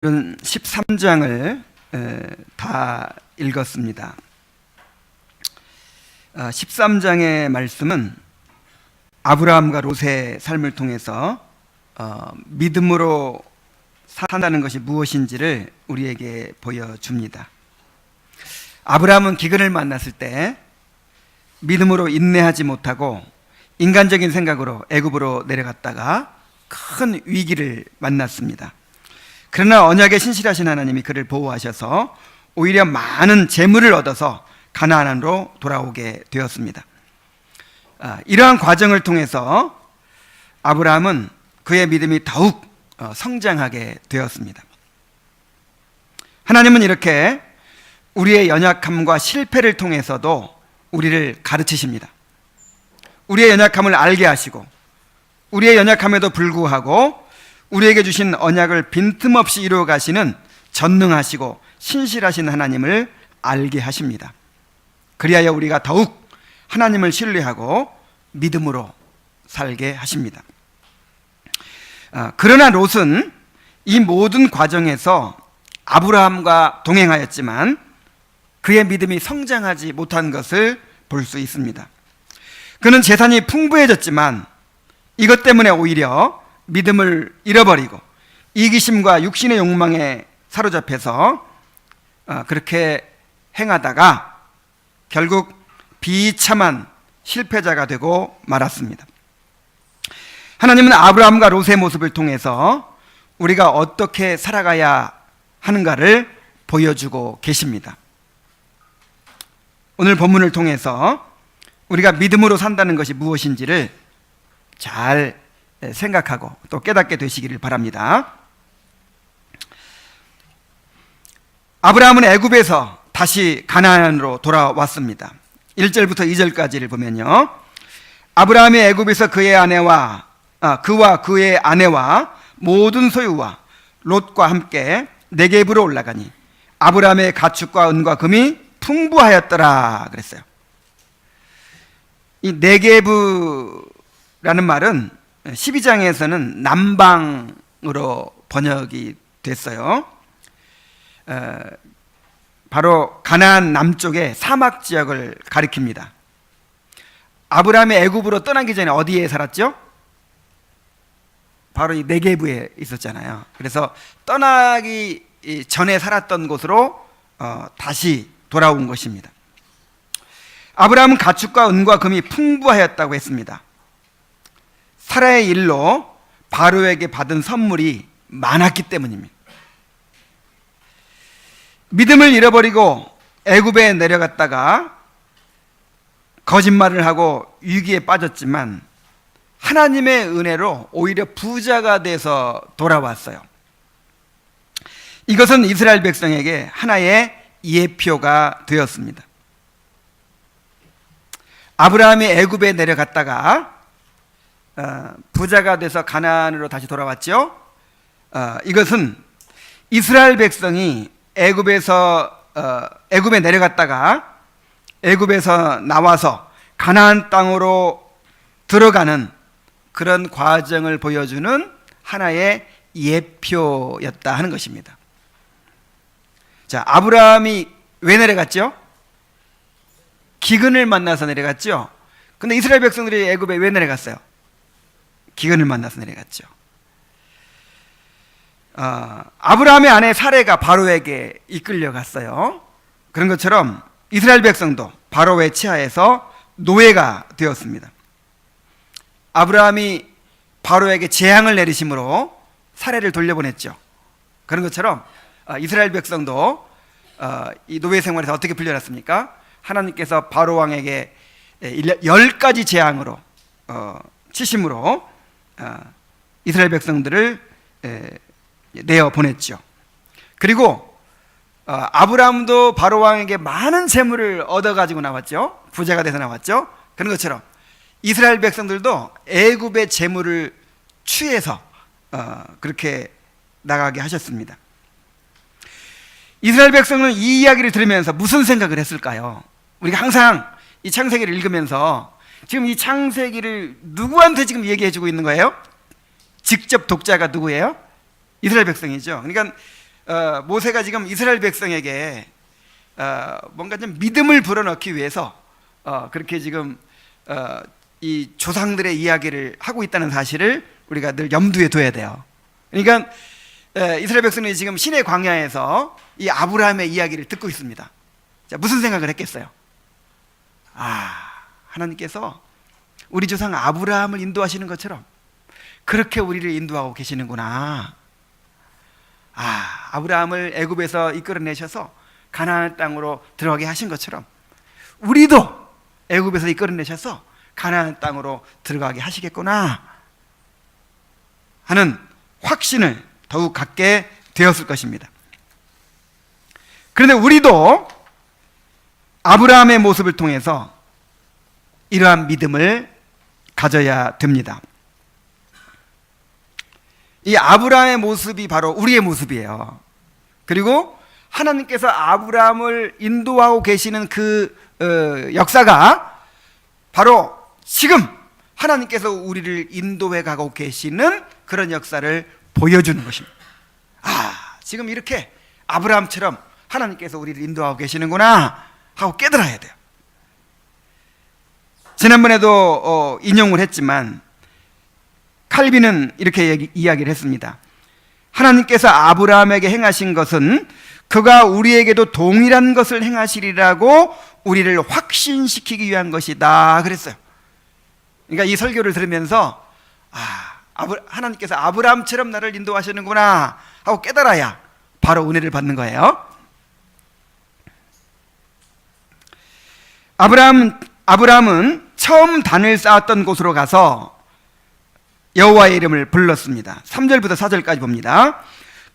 오늘은 13장을 다 읽었습니다. 13장의 말씀은 아브라함과 롯의 삶을 통해서 믿음으로 산다는 것이 무엇인지를 우리에게 보여줍니다. 아브라함은 기근을 만났을 때 믿음으로 인내하지 못하고 인간적인 생각으로 애굽으로 내려갔다가 큰 위기를 만났습니다. 그러나 언약에 신실하신 하나님이 그를 보호하셔서 오히려 많은 재물을 얻어서 가나안으로 돌아오게 되었습니다. 이러한 과정을 통해서 아브라함은 그의 믿음이 더욱 성장하게 되었습니다. 하나님은 이렇게 우리의 연약함과 실패를 통해서도 우리를 가르치십니다. 우리의 연약함을 알게 하시고 우리의 연약함에도 불구하고 우리에게 주신 언약을 빈틈없이 이루어 가시는 전능하시고 신실하신 하나님을 알게 하십니다. 그리하여 우리가 더욱 하나님을 신뢰하고 믿음으로 살게 하십니다. 그러나 롯은 이 모든 과정에서 아브라함과 동행하였지만 그의 믿음이 성장하지 못한 것을 볼 수 있습니다. 그는 재산이 풍부해졌지만 이것 때문에 오히려 믿음을 잃어버리고 이기심과 육신의 욕망에 사로잡혀서 그렇게 행하다가 결국 비참한 실패자가 되고 말았습니다. 하나님은 아브라함과 롯의 모습을 통해서 우리가 어떻게 살아가야 하는가를 보여주고 계십니다. 오늘 본문을 통해서 우리가 믿음으로 산다는 것이 무엇인지를 잘 생각하고 또 깨닫게 되시기를 바랍니다. 아브라함은 애굽에서 다시 가나안으로 돌아왔습니다. 1절부터 2절까지를 보면요, 아브라함이 애굽에서 그와 그의 아내와 모든 소유와 롯과 함께 네겝으로 올라가니 아브라함의 가축과 은과 금이 풍부하였더라 그랬어요. 이 네겝이라는 말은 12장에서는 남방으로 번역이 됐어요. 바로 가나안 남쪽의 사막 지역을 가리킵니다. 아브라함이 애굽으로 떠나기 전에 어디에 살았죠? 바로 이 네겝에 있었잖아요. 그래서 떠나기 전에 살았던 곳으로 다시 돌아온 것입니다. 아브라함은 가축과 은과 금이 풍부하였다고 했습니다. 사라의 일로 바로에게 받은 선물이 많았기 때문입니다. 믿음을 잃어버리고 애굽에 내려갔다가 거짓말을 하고 위기에 빠졌지만 하나님의 은혜로 오히려 부자가 돼서 돌아왔어요. 이것은 이스라엘 백성에게 하나의 예표가 되었습니다. 아브라함이 애굽에 내려갔다가 부자가 돼서 가나안으로 다시 돌아왔죠. 이것은 이스라엘 백성이 애굽에 내려갔다가 애굽에서 나와서 가나안 땅으로 들어가는 그런 과정을 보여주는 하나의 예표였다 하는 것입니다. 자, 아브라함이 왜 내려갔죠? 기근을 만나서 내려갔죠. 근데 이스라엘 백성들이 애굽에 왜 내려갔어요? 기근을 만나서 내려갔죠. 아브라함의 아내 사레가 바로에게 이끌려갔어요. 그런 것처럼 이스라엘 백성도 바로의 치하에서 노예가 되었습니다. 아브라함이 바로에게 재앙을 내리심으로 사레를 돌려보냈죠. 그런 것처럼 이스라엘 백성도 이 노예 생활에서 어떻게 풀려났습니까? 하나님께서 바로 왕에게 10가지 재앙으로 치심으로 이스라엘 백성들을 내어 보냈죠. 그리고 아브라함도 바로 왕에게 많은 재물을 얻어가지고 나왔죠. 부자가 돼서 나왔죠. 그런 것처럼 이스라엘 백성들도 애굽의 재물을 취해서 그렇게 나가게 하셨습니다. 이스라엘 백성은 이 이야기를 들으면서 무슨 생각을 했을까요? 우리가 항상 이 창세기를 읽으면서 지금 이 창세기를 누구한테 지금 얘기해 주고 있는 거예요? 직접 독자가 누구예요? 이스라엘 백성이죠. 그러니까 모세가 지금 이스라엘 백성에게 뭔가 좀 믿음을 불어넣기 위해서 그렇게 지금 이 조상들의 이야기를 하고 있다는 사실을 우리가 늘 염두에 둬야 돼요. 그러니까 이스라엘 백성이 지금 시내 광야에서 이 아브라함의 이야기를 듣고 있습니다. 자, 무슨 생각을 했겠어요? 하나님께서 우리 조상 아브라함을 인도하시는 것처럼 그렇게 우리를 인도하고 계시는구나. 아브라함을 애굽에서 이끌어내셔서 가나안 땅으로 들어가게 하신 것처럼 우리도 애굽에서 이끌어내셔서 가나안 땅으로 들어가게 하시겠구나 하는 확신을 더욱 갖게 되었을 것입니다. 그런데 우리도 아브라함의 모습을 통해서 이러한 믿음을 가져야 됩니다. 이 아브라함의 모습이 바로 우리의 모습이에요. 그리고 하나님께서 아브라함을 인도하고 계시는 그 역사가 바로 지금 하나님께서 우리를 인도해 가고 계시는 그런 역사를 보여주는 것입니다. 지금 이렇게 아브라함처럼 하나님께서 우리를 인도하고 계시는구나 하고 깨달아야 돼요. 지난번에도 인용을 했지만 칼빈은 이렇게 이야기를 했습니다. 하나님께서 아브라함에게 행하신 것은 그가 우리에게도 동일한 것을 행하시리라고 우리를 확신시키기 위한 것이다 그랬어요. 그러니까 이 설교를 들으면서 하나님께서 아브라함처럼 나를 인도하시는구나 하고 깨달아야 바로 은혜를 받는 거예요. 아브라함은 처음 단을 쌓았던 곳으로 가서 여호와의 이름을 불렀습니다. 3절부터 4절까지 봅니다.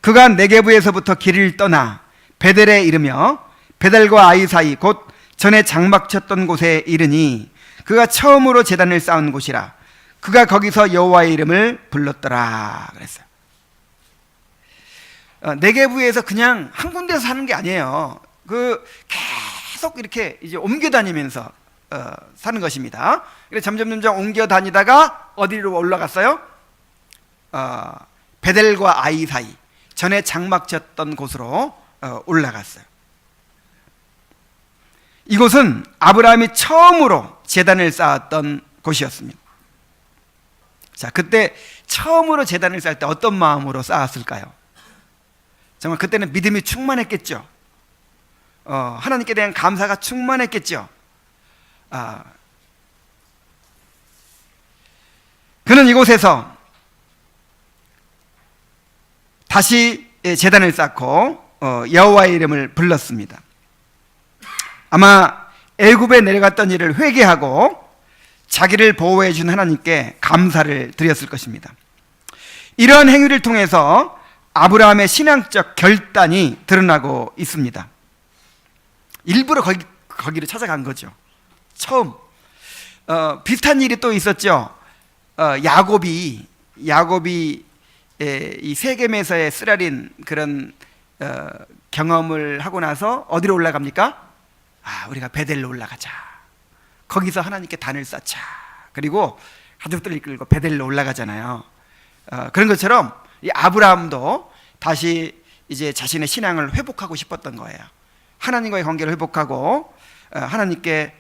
그가 네게브에서부터 길을 떠나 베델에 이르며 베델과 아이 사이 곧 전에 장막 쳤던 곳에 이르니 그가 처음으로 제단을 쌓은 곳이라. 그가 거기서 여호와의 이름을 불렀더라 그랬어요. 네게브에서 그냥 한 군데서 사는 게 아니에요. 계속 이렇게 이제 옮겨 다니면서 사는 것입니다. 그래서 점점 옮겨 다니다가 어디로 올라갔어요? 베델과 아이 사이 전에 장막 쳤던 곳으로 올라갔어요. 이곳은 아브라함이 처음으로 제단을 쌓았던 곳이었습니다. 자, 그때 처음으로 제단을 쌓을 때 어떤 마음으로 쌓았을까요? 정말 그때는 믿음이 충만했겠죠. 하나님께 대한 감사가 충만했겠죠. 그는 이곳에서 다시 제단을 쌓고 여호와의 이름을 불렀습니다. 아마 애굽에 내려갔던 일을 회개하고 자기를 보호해 준 하나님께 감사를 드렸을 것입니다. 이러한 행위를 통해서 아브라함의 신앙적 결단이 드러나고 있습니다. 일부러 거기를 찾아간 거죠. 처음 비슷한 일이 또 있었죠. 야곱이 이 세겜에서의 쓰라린 그런 경험을 하고 나서 어디로 올라갑니까? 우리가 베델로 올라가자. 거기서 하나님께 단을 쌓자. 그리고 가족들을 이끌고 베델로 올라가잖아요. 그런 것처럼 이 아브라함도 다시 이제 자신의 신앙을 회복하고 싶었던 거예요. 하나님과의 관계를 회복하고 하나님께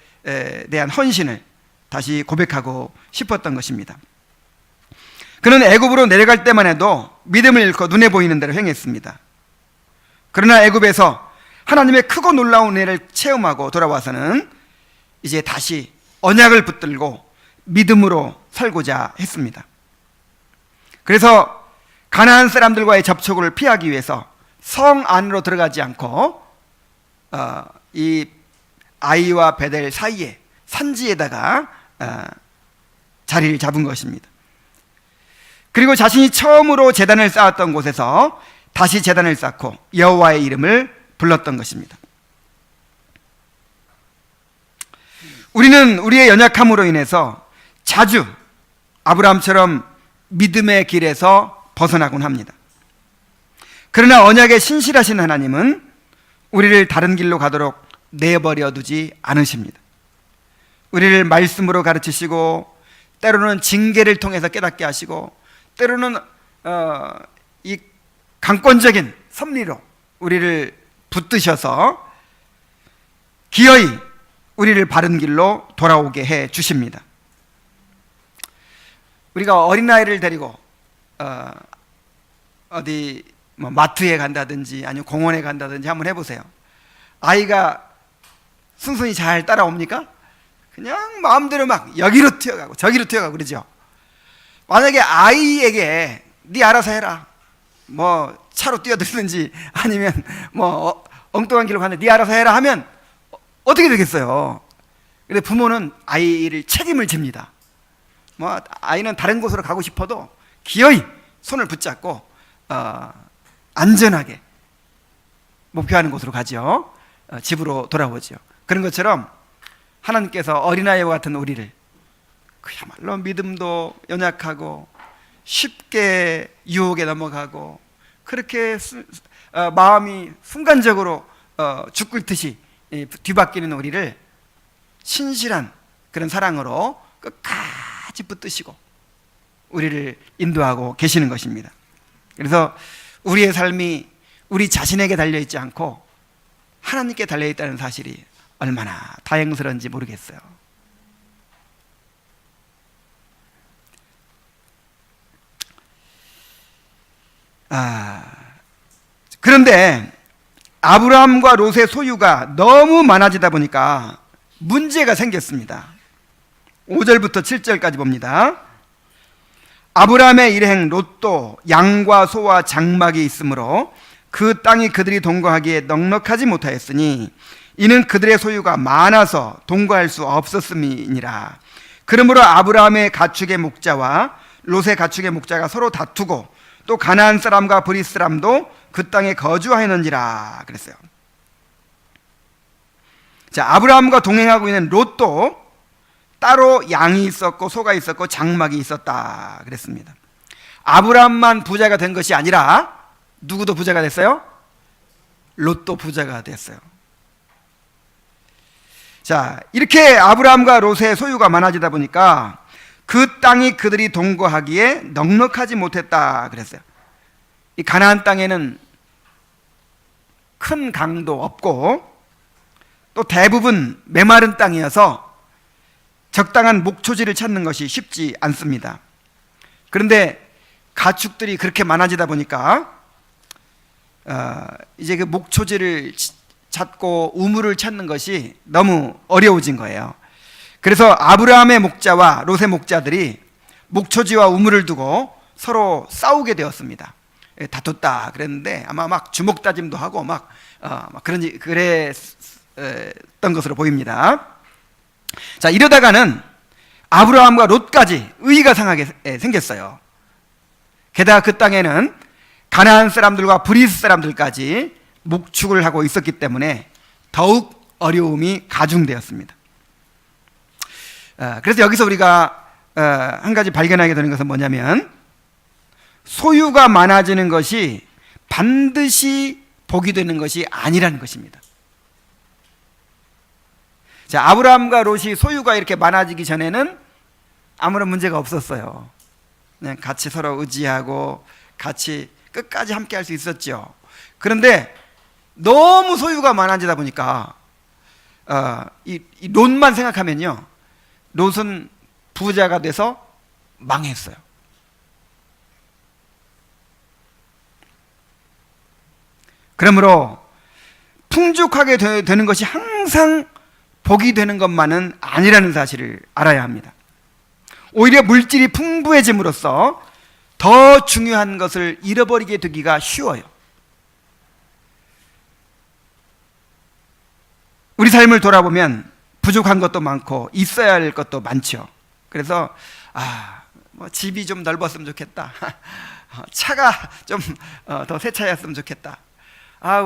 대한 헌신을 다시 고백하고 싶었던 것입니다. 그는 애굽으로 내려갈 때만 해도 믿음을 잃고 눈에 보이는 대로 행했습니다. 그러나 애굽에서 하나님의 크고 놀라운 은혜를 체험하고 돌아와서는 이제 다시 언약을 붙들고 믿음으로 살고자 했습니다. 그래서 가나안 사람들과의 접촉을 피하기 위해서 성 안으로 들어가지 않고 이 아이와 베델 사이에 산지에다가 자리를 잡은 것입니다. 그리고 자신이 처음으로 제단을 쌓았던 곳에서 다시 제단을 쌓고 여호와의 이름을 불렀던 것입니다. 우리는 우리의 연약함으로 인해서 자주 아브라함처럼 믿음의 길에서 벗어나곤 합니다. 그러나 언약에 신실하신 하나님은 우리를 다른 길로 가도록 내버려 두지 않으십니다. 우리를 말씀으로 가르치시고 때로는 징계를 통해서 깨닫게 하시고 때로는 이 강권적인 섭리로 우리를 붙드셔서 기어이 우리를 바른 길로 돌아오게 해 주십니다. 우리가 어린아이를 데리고 어디 뭐 마트에 간다든지 아니면 공원에 간다든지 한번 해보세요. 아이가 순순히 잘 따라옵니까? 그냥 마음대로 막 여기로 튀어가고 저기로 튀어가고 그러죠. 만약에 아이에게 네 알아서 해라, 뭐 차로 뛰어들든지 아니면 뭐 엉뚱한 길로 가는데 네 알아서 해라 하면 어떻게 되겠어요? 근데 부모는 아이를 책임을 집니다. 뭐 아이는 다른 곳으로 가고 싶어도 기어이 손을 붙잡고 안전하게 목표하는 곳으로 가죠. 집으로 돌아오죠. 그런 것처럼 하나님께서 어린아이와 같은 우리를 그야말로 믿음도 연약하고 쉽게 유혹에 넘어가고 그렇게 마음이 순간적으로 죽 끓듯이 뒤바뀌는 우리를 신실한 그런 사랑으로 끝까지 붙드시고 우리를 인도하고 계시는 것입니다. 그래서 우리의 삶이 우리 자신에게 달려있지 않고 하나님께 달려있다는 사실이 얼마나 다행스러운지 모르겠어요. 그런데 아브라함과 롯의 소유가 너무 많아지다 보니까 문제가 생겼습니다. 5절부터 7절까지 봅니다. 아브라함의 일행 롯도 양과 소와 장막이 있으므로 그 땅이 그들이 동거하기에 넉넉하지 못하였으니 이는 그들의 소유가 많아서 동거할 수 없었음이니라. 그러므로 아브라함의 가축의 목자와 롯의 가축의 목자가 서로 다투고 또 가나안 사람과 브릿 사람도 그 땅에 거주하였는지라 그랬어요. 자, 아브라함과 동행하고 있는 롯도 따로 양이 있었고 소가 있었고 장막이 있었다 그랬습니다. 아브라함만 부자가 된 것이 아니라 누구도 부자가 됐어요? 롯도 부자가 됐어요. 자, 이렇게 아브라함과 롯의 소유가 많아지다 보니까 그 땅이 그들이 동거하기에 넉넉하지 못했다 그랬어요. 이 가나안 땅에는 큰 강도 없고 또 대부분 메마른 땅이어서 적당한 목초지를 찾는 것이 쉽지 않습니다. 그런데 가축들이 그렇게 많아지다 보니까 이제 그 목초지를 찾고 우물을 찾는 것이 너무 어려워진 거예요. 그래서 아브라함의 목자와 롯의 목자들이 목초지와 우물을 두고 서로 싸우게 되었습니다. 다퉜다 그랬는데 아마 막 주먹 다짐도 하고 막 그랬던 것으로 보입니다. 자, 이러다가는 아브라함과 롯까지 의의가 상하게 생겼어요. 게다가 그 땅에는 가나안 사람들과 브릿 사람들까지 목축을 하고 있었기 때문에 더욱 어려움이 가중되었습니다. 그래서 여기서 우리가 한 가지 발견하게 되는 것은 뭐냐면 소유가 많아지는 것이 반드시 복이 되는 것이 아니라는 것입니다. 자, 아브라함과 롯이 소유가 이렇게 많아지기 전에는 아무런 문제가 없었어요. 그냥 같이 서로 의지하고 같이 끝까지 함께 할 수 있었죠. 그런데 너무 소유가 많아지다 보니까 이 롯만 생각하면요, 롯은 부자가 돼서 망했어요. 그러므로 풍족하게 되는 것이 항상 복이 되는 것만은 아니라는 사실을 알아야 합니다. 오히려 물질이 풍부해짐으로써 더 중요한 것을 잃어버리게 되기가 쉬워요. 우리 삶을 돌아보면 부족한 것도 많고 있어야 할 것도 많죠. 그래서 뭐 집이 좀 넓었으면 좋겠다. 차가 좀 더 새 차였으면 좋겠다.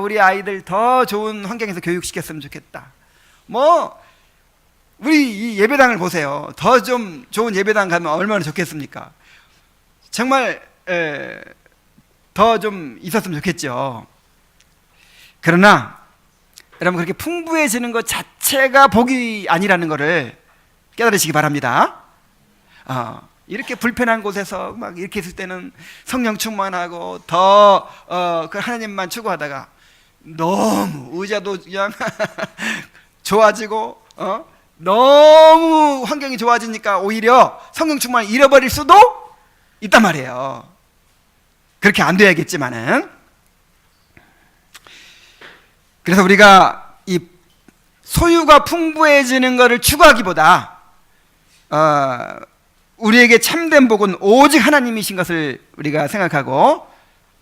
우리 아이들 더 좋은 환경에서 교육시켰으면 좋겠다. 뭐 우리 이 예배당을 보세요. 더 좀 좋은 예배당 가면 얼마나 좋겠습니까? 정말 더 좀 있었으면 좋겠죠. 그러나 여러분, 그렇게 풍부해지는 것 자체가 복이 아니라는 것을 깨달으시기 바랍니다. 이렇게 불편한 곳에서 막 이렇게 있을 때는 성령 충만하고 더 그 하나님만 추구하다가 너무 의자도 그냥 좋아지고 너무 환경이 좋아지니까 오히려 성령 충만을 잃어버릴 수도 있단 말이에요. 그렇게 안 돼야겠지만은, 그래서 우리가 이 소유가 풍부해지는 것을 추구하기보다 우리에게 참된 복은 오직 하나님이신 것을 우리가 생각하고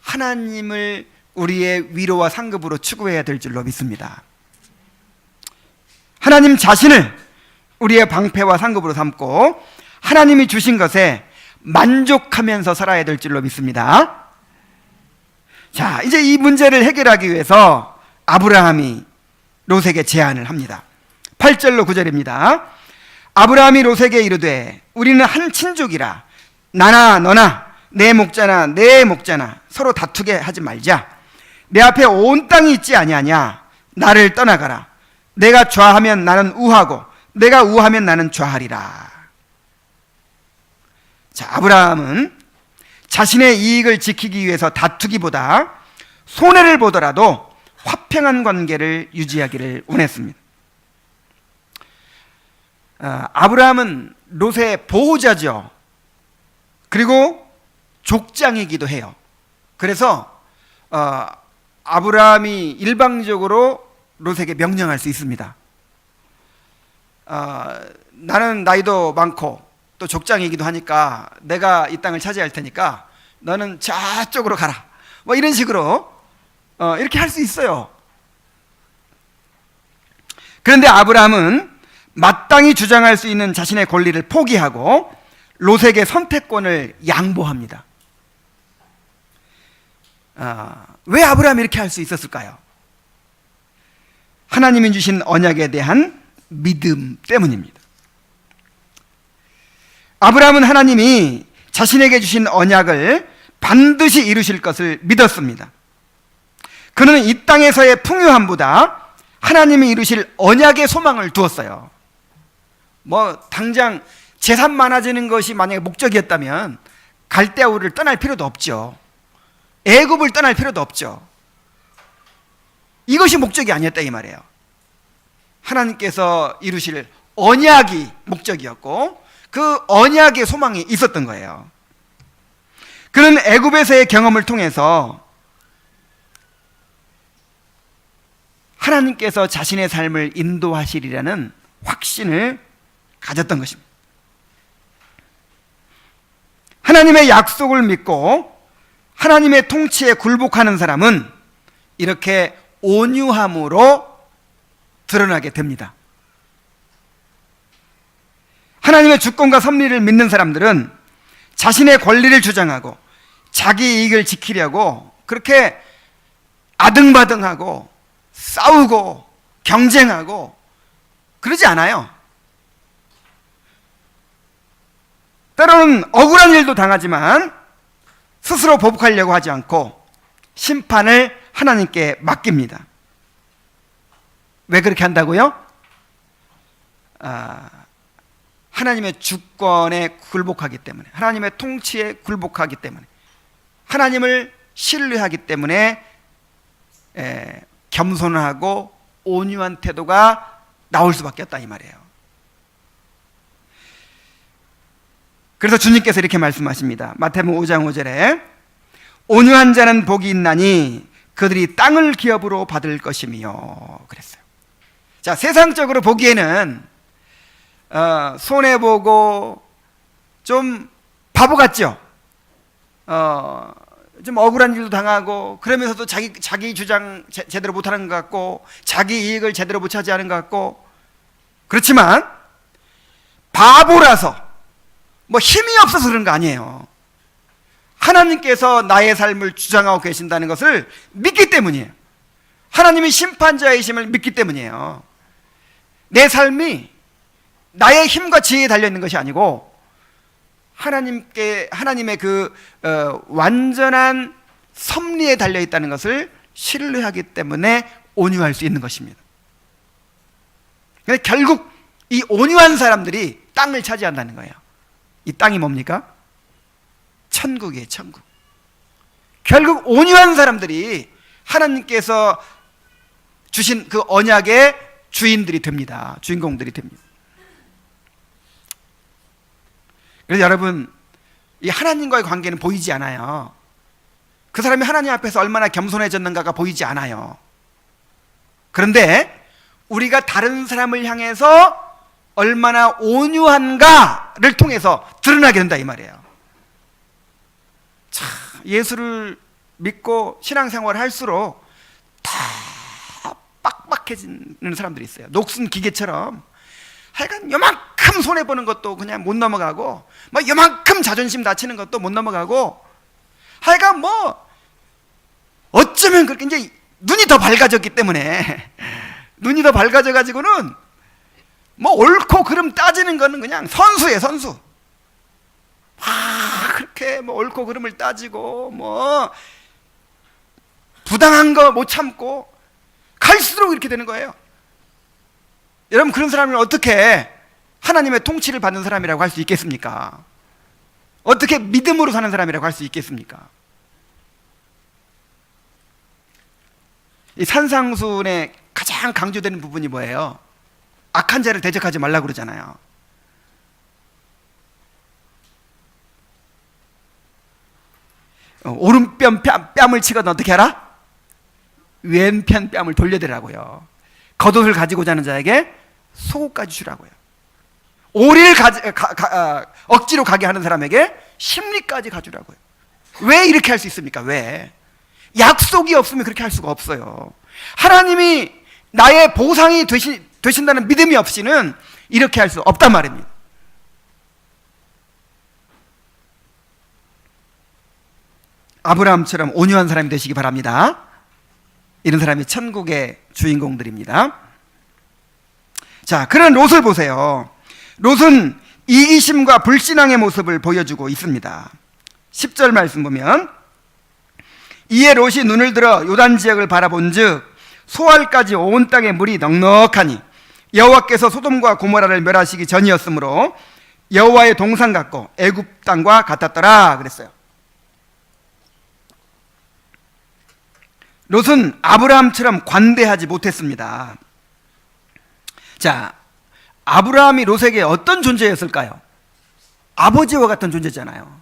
하나님을 우리의 위로와 상급으로 추구해야 될 줄로 믿습니다. 하나님 자신을 우리의 방패와 상급으로 삼고 하나님이 주신 것에 만족하면서 살아야 될 줄로 믿습니다. 자, 이제 이 문제를 해결하기 위해서 아브라함이 롯에게 제안을 합니다. 8절로 9절입니다. 아브라함이 롯에게 이르되 우리는 한 친족이라 나나 너나 내 목자나 내 목자나 서로 다투게 하지 말자. 내 앞에 온 땅이 있지 아니하냐. 나를 떠나가라. 내가 좌하면 나는 우하고 내가 우하면 나는 좌하리라. 자, 아브라함은 자신의 이익을 지키기 위해서 다투기보다 손해를 보더라도 화평한 관계를 유지하기를 원했습니다. 아브라함은 롯의 보호자죠. 그리고 족장이기도 해요. 그래서 아브라함이 일방적으로 롯에게 명령할 수 있습니다. 나는 나이도 많고 또 족장이기도 하니까 내가 이 땅을 차지할 테니까 너는 저쪽으로 가라. 뭐 이런 식으로 이렇게 할 수 있어요. 그런데 아브라함은 마땅히 주장할 수 있는 자신의 권리를 포기하고 롯에게 선택권을 양보합니다. 왜 아브라함이 이렇게 할 수 있었을까요? 하나님이 주신 언약에 대한 믿음 때문입니다. 아브라함은 하나님이 자신에게 주신 언약을 반드시 이루실 것을 믿었습니다. 그는 이 땅에서의 풍요함보다 하나님이 이루실 언약의 소망을 두었어요. 뭐 당장 재산 많아지는 것이 만약에 목적이었다면 갈대아우를 떠날 필요도 없죠. 애굽을 떠날 필요도 없죠. 이것이 목적이 아니었다 이 말이에요. 하나님께서 이루실 언약이 목적이었고 그 언약의 소망이 있었던 거예요. 그는 애굽에서의 경험을 통해서 하나님께서 자신의 삶을 인도하시리라는 확신을 가졌던 것입니다. 하나님의 약속을 믿고 하나님의 통치에 굴복하는 사람은 이렇게 온유함으로 드러나게 됩니다. 하나님의 주권과 섭리를 믿는 사람들은 자신의 권리를 주장하고 자기 이익을 지키려고 그렇게 아등바등하고 싸우고 경쟁하고 그러지 않아요. 때로는 억울한 일도 당하지만 스스로 보복하려고 하지 않고 심판을 하나님께 맡깁니다. 왜 그렇게 한다고요? 하나님의 주권에 굴복하기 때문에, 하나님의 통치에 굴복하기 때문에, 하나님을 신뢰하기 때문에 겸손하고 온유한 태도가 나올 수밖에 없다 이 말이에요. 그래서 주님께서 이렇게 말씀하십니다. 마태복음 5장 5절에 온유한 자는 복이 있나니 그들이 땅을 기업으로 받을 것이며 그랬어요. 자, 세상적으로 보기에는 손해보고 좀 바보 같죠? 좀 억울한 일도 당하고 그러면서도 자기 주장 제대로 못하는 것 같고 자기 이익을 제대로 못 차지하는 것 같고 그렇지만 바보라서 뭐 힘이 없어서 그런 거 아니에요. 하나님께서 나의 삶을 주장하고 계신다는 것을 믿기 때문이에요. 하나님이 심판자이심을 믿기 때문이에요. 내 삶이 나의 힘과 지혜에 달려있는 것이 아니고 하나님의 그 완전한 섭리에 달려있다는 것을 신뢰하기 때문에 온유할 수 있는 것입니다. 근데 결국 이 온유한 사람들이 땅을 차지한다는 거예요. 이 땅이 뭡니까? 천국이에요, 천국. 결국 온유한 사람들이 하나님께서 주신 그 언약의 주인들이 됩니다. 주인공들이 됩니다. 그래서 여러분, 이 하나님과의 관계는 보이지 않아요. 그 사람이 하나님 앞에서 얼마나 겸손해졌는가가 보이지 않아요. 그런데 우리가 다른 사람을 향해서 얼마나 온유한가를 통해서 드러나게 된다 이 말이에요. 참, 예수를 믿고 신앙생활을 할수록 다 빡빡해지는 사람들이 있어요. 녹슨 기계처럼 하여간 요만큼 손해보는 것도 그냥 못 넘어가고, 뭐 요만큼 자존심 다치는 것도 못 넘어가고, 하여간 뭐 어쩌면 그렇게 이제 눈이 더 밝아졌기 때문에 눈이 더 밝아져 가지고는 뭐 옳고 그름 따지는 거는 그냥 선수예요, 선수. 그렇게 뭐 옳고 그름을 따지고 뭐 부당한 거 못 참고 갈수록 이렇게 되는 거예요. 여러분, 그런 사람을 어떻게 하나님의 통치를 받는 사람이라고 할 수 있겠습니까? 어떻게 믿음으로 사는 사람이라고 할 수 있겠습니까? 이 산상수훈에 가장 강조되는 부분이 뭐예요? 악한 자를 대적하지 말라고 그러잖아요. 오른편 뺨을 치거든 어떻게 하라? 왼편 뺨을 돌려대라고요. 겉옷을 가지고 자는 자에게 속옷까지 주라고요. 오리를 억지로 가게 하는 사람에게 심리까지 가주라고요. 왜 이렇게 할 수 있습니까? 왜? 약속이 없으면 그렇게 할 수가 없어요. 하나님이 나의 보상이 되신다는 믿음이 없이는 이렇게 할 수 없단 말입니다. 아브라함처럼 온유한 사람이 되시기 바랍니다. 이런 사람이 천국의 주인공들입니다. 자, 그런 롯을 보세요. 롯은 이기심과 불신앙의 모습을 보여주고 있습니다. 10절 말씀 보면, 이에 롯이 눈을 들어 요단 지역을 바라본즉 소알까지 온 땅에 물이 넉넉하니 여호와께서 소돔과 고모라를 멸하시기 전이었으므로 여호와의 동산 같고 애굽 땅과 같았더라 그랬어요. 롯은 아브라함처럼 관대하지 못했습니다. 자, 아브라함이 롯에게 어떤 존재였을까요? 아버지와 같은 존재잖아요.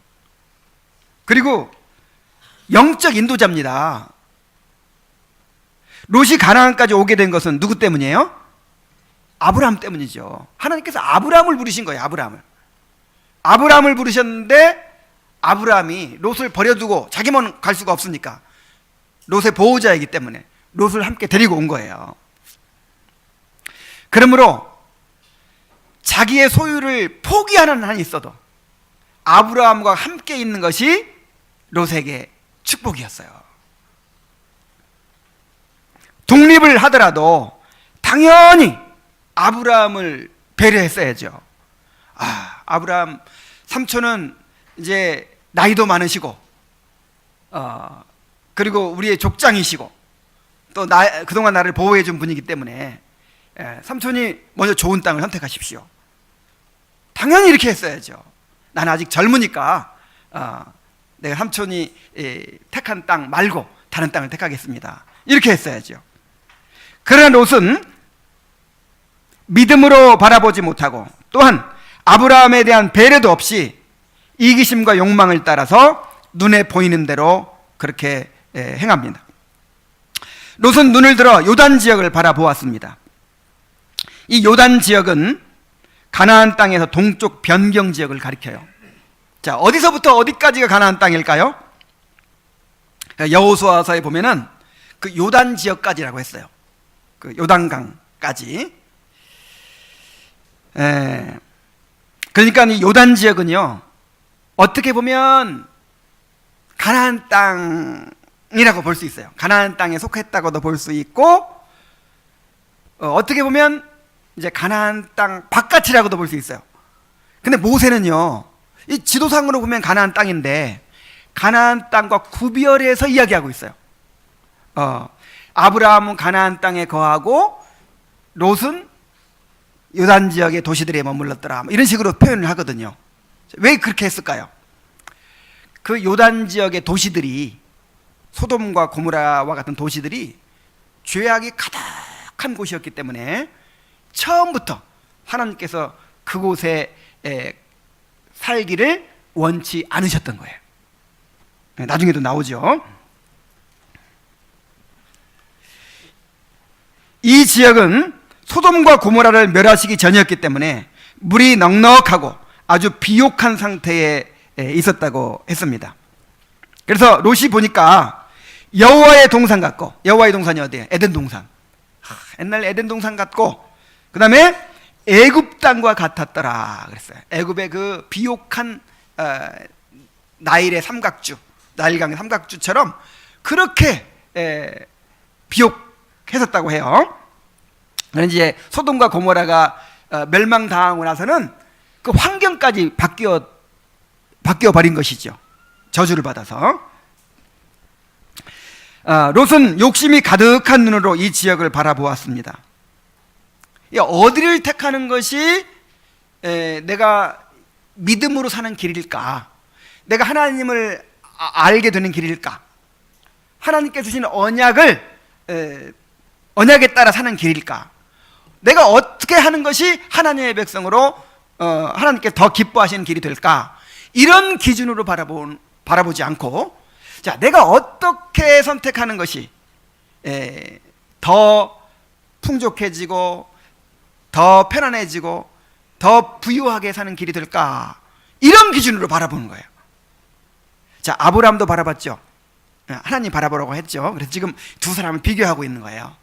그리고 영적 인도자입니다. 롯이 가나안까지 오게 된 것은 누구 때문이에요? 아브라함 때문이죠. 하나님께서 아브라함을 부르신 거예요. 아브라함을 부르셨는데 아브라함이 롯을 버려두고 자기만 갈 수가 없으니까 롯의 보호자이기 때문에 롯을 함께 데리고 온 거예요. 그러므로 자기의 소유를 포기하는 한이 있어도 아브라함과 함께 있는 것이 롯에게 축복이었어요. 독립을 하더라도 당연히 아브라함을 배려했어야죠. 아브라함 삼촌은 이제 나이도 많으시고 그리고 우리의 족장이시고 또 그동안 나를 보호해 준 분이기 때문에 삼촌이 먼저 좋은 땅을 선택하십시오. 당연히 이렇게 했어야죠. 나는 아직 젊으니까 내가 삼촌이 택한 땅 말고 다른 땅을 택하겠습니다. 이렇게 했어야죠. 그러나 롯은 믿음으로 바라보지 못하고 또한 아브라함에 대한 배려도 없이 이기심과 욕망을 따라서 눈에 보이는 대로 그렇게 행합니다. 롯은 눈을 들어 요단 지역을 바라보았습니다. 이 요단 지역은 가나안 땅에서 동쪽 변경 지역을 가리켜요. 자, 어디서부터 어디까지가 가나안 땅일까요? 여호수아서에 보면은 그 요단 지역까지라고 했어요. 그 요단강까지. 그러니까 이 요단 지역은요, 어떻게 보면 가나안 땅이라고 볼 수 있어요. 가나안 땅에 속했다고도 볼 수 있고, 어떻게 보면 이제 가나안 땅 바깥이라고도 볼 수 있어요. 근데 모세는요, 이 지도상으로 보면 가나안 땅인데 가나안 땅과 구별해서 이야기하고 있어요. 아브라함은 가나안 땅에 거하고 롯은 요단 지역의 도시들에 머물렀더라, 이런 식으로 표현을 하거든요. 왜 그렇게 했을까요? 그 요단 지역의 도시들이, 소돔과 고모라와 같은 도시들이 죄악이 가득한 곳이었기 때문에 처음부터 하나님께서 그곳에 살기를 원치 않으셨던 거예요. 나중에도 나오죠. 이 지역은 소돔과 고모라를 멸하시기 전이었기 때문에 물이 넉넉하고 아주 비옥한 상태에 있었다고 했습니다. 그래서 롯이 보니까 여호와의 동산 같고, 여호와의 동산이 어디예요? 에덴 동산. 옛날 에덴 동산 같고, 그 다음에 애굽 땅과 같았더라 그랬어요. 애굽의 그 비옥한 나일의 삼각주, 나일강의 삼각주처럼 그렇게 비옥했었다고 해요. 그런데 이제 소돔과 고모라가 멸망당하고 나서는 그 환경까지 바뀌어 버린 것이죠. 저주를 받아서. 롯은 욕심이 가득한 눈으로 이 지역을 바라보았습니다. 어디를 택하는 것이 내가 믿음으로 사는 길일까? 내가 하나님을 알게 되는 길일까? 하나님께 주신 언약에 따라 사는 길일까? 내가 어떻게 하는 것이 하나님의 백성으로 하나님께 더 기뻐하시는 길이 될까? 이런 기준으로 바라보지 않고, 자, 내가 어떻게 선택하는 것이 더 풍족해지고 더 편안해지고 더 부유하게 사는 길이 될까? 이런 기준으로 바라보는 거예요. 자, 아브라함도 바라봤죠. 하나님 바라보라고 했죠. 그래서 지금 두 사람을 비교하고 있는 거예요.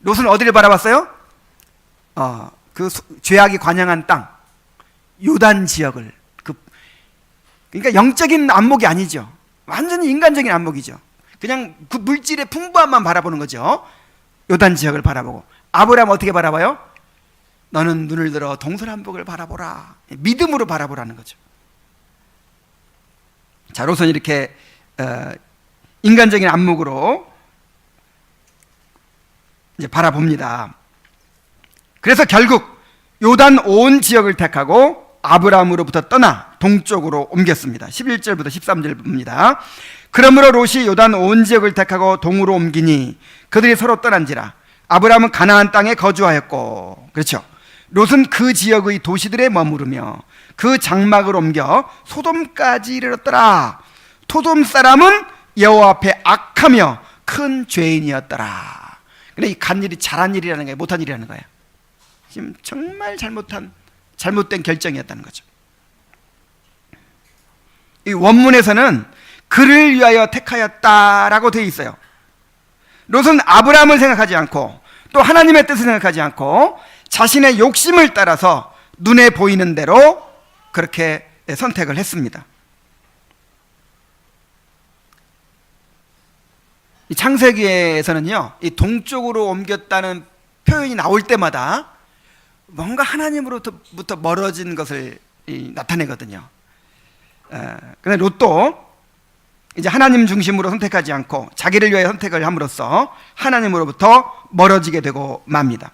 롯은 어디를 바라봤어요? 그 죄악이 관영한 땅, 요단 지역을. 그러니까 영적인 안목이 아니죠. 완전히 인간적인 안목이죠. 그냥 그 물질의 풍부함만 바라보는 거죠. 요단 지역을 바라보고. 아브라함 어떻게 바라봐요? 너는 눈을 들어 동서남북을 바라보라. 믿음으로 바라보라는 거죠. 자, 롯은 이렇게 인간적인 안목으로 이제 바라봅니다. 그래서 결국 요단 온 지역을 택하고 아브라함으로부터 떠나 동쪽으로 옮겼습니다. 11절부터 13절 봅니다. 그러므로 롯이 요단 온 지역을 택하고 동으로 옮기니 그들이 서로 떠난지라. 아브라함은 가나안 땅에 거주하였고, 그렇죠. 롯은 그 지역의 도시들에 머무르며 그 장막을 옮겨 소돔까지 이르렀더라. 소돔 사람은 여호와 앞에 악하며 큰 죄인이었더라. 근데 이 간 일이 잘한 일이라는 거예요, 못한 일이라는 거예요. 지금 정말 잘못된 결정이었다는 거죠. 이 원문에서는 그를 위하여 택하였다라고 되어 있어요. 롯은 아브라함을 생각하지 않고 또 하나님의 뜻을 생각하지 않고 자신의 욕심을 따라서 눈에 보이는 대로 그렇게 선택을 했습니다. 이 창세기에서는요, 이 동쪽으로 옮겼다는 표현이 나올 때마다 뭔가 하나님으로부터 멀어진 것을 나타내거든요. 그런데 롯도 이제 하나님 중심으로 선택하지 않고 자기를 위해 선택을 함으로써 하나님으로부터 멀어지게 되고 맙니다.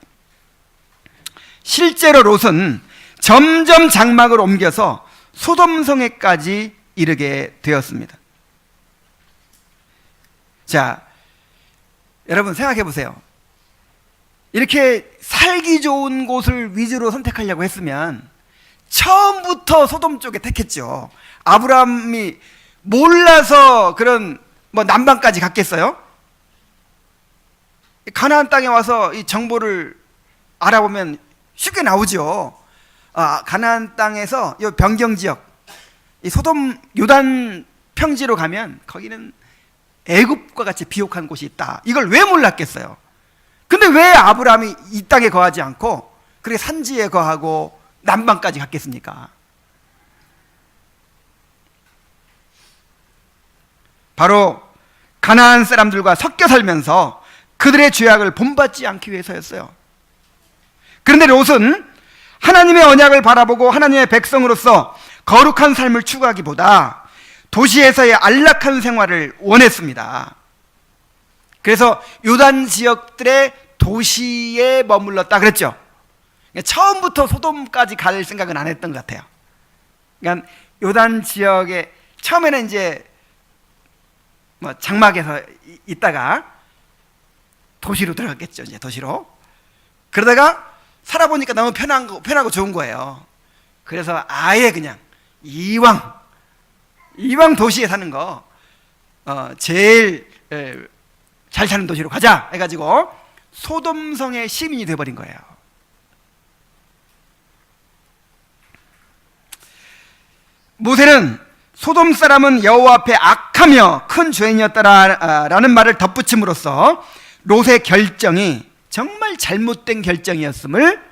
실제로 롯은 점점 장막을 옮겨서 소돔성에까지 이르게 되었습니다. 자, 여러분 생각해 보세요. 이렇게 살기 좋은 곳을 위주로 선택하려고 했으면 처음부터 소돔 쪽에 택했죠. 아브라함이 몰라서 그런 남방까지 갔겠어요? 가나안 땅에 와서 이 정보를 알아보면 쉽게 나오죠. 가나안 땅에서 이 변경 지역, 이 소돔 요단 평지로 가면 거기는 애굽과 같이 비옥한 곳이 있다. 이걸 왜 몰랐겠어요? 근데 왜 아브라함이 이 땅에 거하지 않고 그렇게 산지에 거하고 남방까지 갔겠습니까? 바로 가나안 사람들과 섞여 살면서 그들의 죄악을 본받지 않기 위해서였어요. 그런데 롯은 하나님의 언약을 바라보고 하나님의 백성으로서 거룩한 삶을 추구하기보다 도시에서의 안락한 생활을 원했습니다. 그래서 요단 지역들의 도시에 머물렀다 그랬죠. 처음부터 소돔까지 갈 생각은 안 했던 것 같아요. 그러니까 요단 지역에 처음에는 이제 뭐 장막에서 있다가 도시로 들어갔겠죠. 이제 도시로. 그러다가 살아보니까 너무 편하고 좋은 거예요. 그래서 아예 그냥 이왕 도시에 사는 거 제일 잘 사는 도시로 가자 해가지고 소돔성의 시민이 돼버린 거예요. 모세는 소돔 사람은 여호와 앞에 악하며 큰 죄인이었다라는 말을 덧붙임으로써 롯의 결정이 정말 잘못된 결정이었음을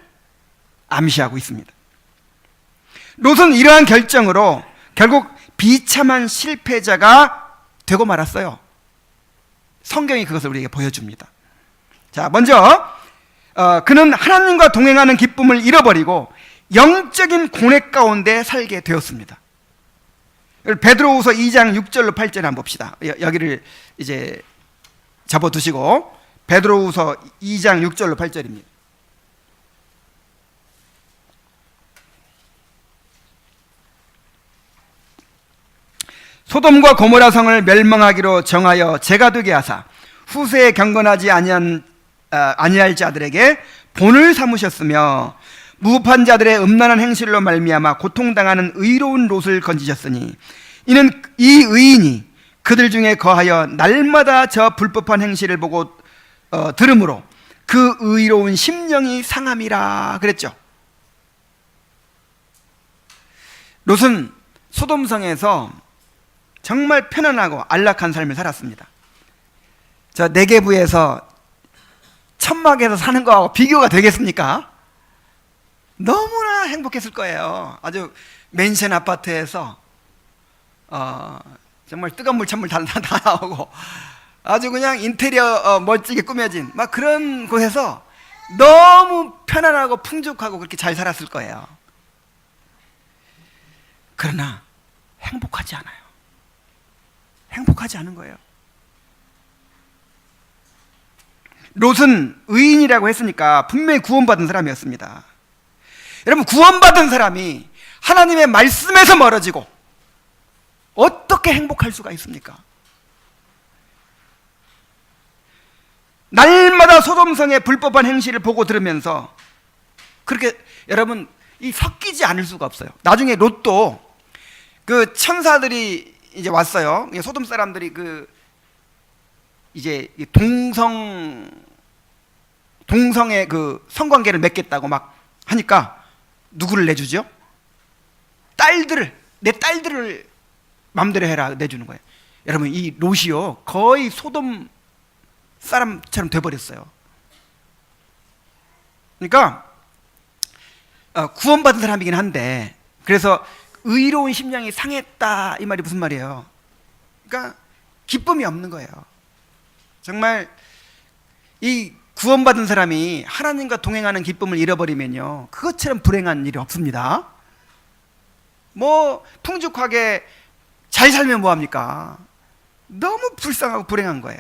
암시하고 있습니다. 롯은 이러한 결정으로 결국 비참한 실패자가 되고 말았어요. 성경이 그것을 우리에게 보여줍니다. 자, 먼저 그는 하나님과 동행하는 기쁨을 잃어버리고 영적인 고뇌 가운데 살게 되었습니다. 베드로후서 2장 6절로 8절 한번 봅시다. 여기를 이제 접어두시고 베드로후서 2장 6절로 8절입니다. 소돔과 고모라 성을 멸망하기로 정하여 죄가 되게 하사 후세에 경건하지 아니할 자들에게 본을 삼으셨으며 무법한 자들의 음란한 행실로 말미암아 고통당하는 의로운 롯을 건지셨으니 이는 이 의인이 그들 중에 거하여 날마다 저 불법한 행실을 보고 들으므로 그 의로운 심령이 상함이라 그랬죠. 롯은 소돔성에서 정말 편안하고 안락한 삶을 살았습니다. 저 네게부에서 천막에서 사는 거하고 비교가 되겠습니까? 너무나 행복했을 거예요. 아주 맨션 아파트에서 정말 뜨거운 물 찬물 다 나오고 아주 그냥 인테리어 멋지게 꾸며진 막 그런 곳에서 너무 편안하고 풍족하고 그렇게 잘 살았을 거예요. 그러나 행복하지 않아요. 행복하지 않은 거예요. 롯은 의인이라고 했으니까 분명히 구원받은 사람이었습니다. 여러분, 구원받은 사람이 하나님의 말씀에서 멀어지고 어떻게 행복할 수가 있습니까? 날마다 소돔성의 불법한 행실을 보고 들으면서 그렇게 여러분 이 섞이지 않을 수가 없어요. 나중에 롯도 그 천사들이 이제 왔어요. 소돔 사람들이 그 이제 동성의 그 성관계를 맺겠다고 막 하니까 누구를 내주죠? 내 딸들을 마음대로 해라 내주는 거예요. 여러분, 이 롯이요 거의 소돔 사람처럼 돼버렸어요. 그러니까 구원받은 사람이긴 한데 그래서 의로운 심령이 상했다 이 말이 무슨 말이에요? 그러니까 기쁨이 없는 거예요. 정말 이 구원받은 사람이 하나님과 동행하는 기쁨을 잃어버리면요 그것처럼 불행한 일이 없습니다. 뭐 풍족하게 잘 살면 뭐합니까? 너무 불쌍하고 불행한 거예요.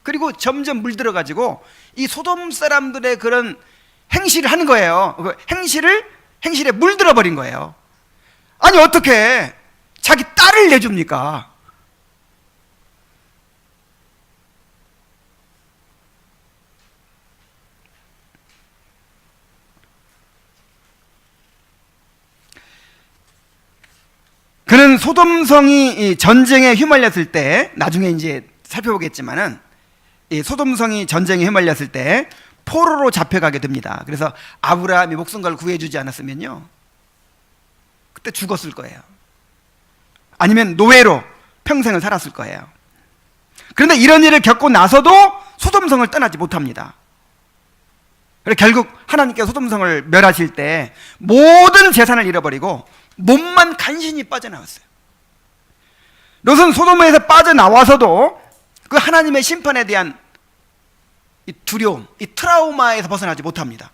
그리고 점점 물들어가지고 이 소돔 사람들의 그런 행실을 하는 거예요. 그 행실에 물들어버린 거예요. 아니 어떻게 자기 딸을 내줍니까? 그는 소돔성이 전쟁에 휘말렸을 때 나중에 이제 살펴보겠지만은 이 소돔성이 전쟁에 휘말렸을 때 포로로 잡혀가게 됩니다. 그래서 아브라함이 목숨 걸 구해주지 않았으면요 그때 죽었을 거예요. 아니면 노예로 평생을 살았을 거예요. 그런데 이런 일을 겪고 나서도 소돔성을 떠나지 못합니다. 그래서 결국 하나님께서 소돔성을 멸하실 때 모든 재산을 잃어버리고 몸만 간신히 빠져나왔어요. 롯은 소돔에서 빠져나와서도 그 하나님의 심판에 대한 이 두려움, 이 트라우마에서 벗어나지 못합니다.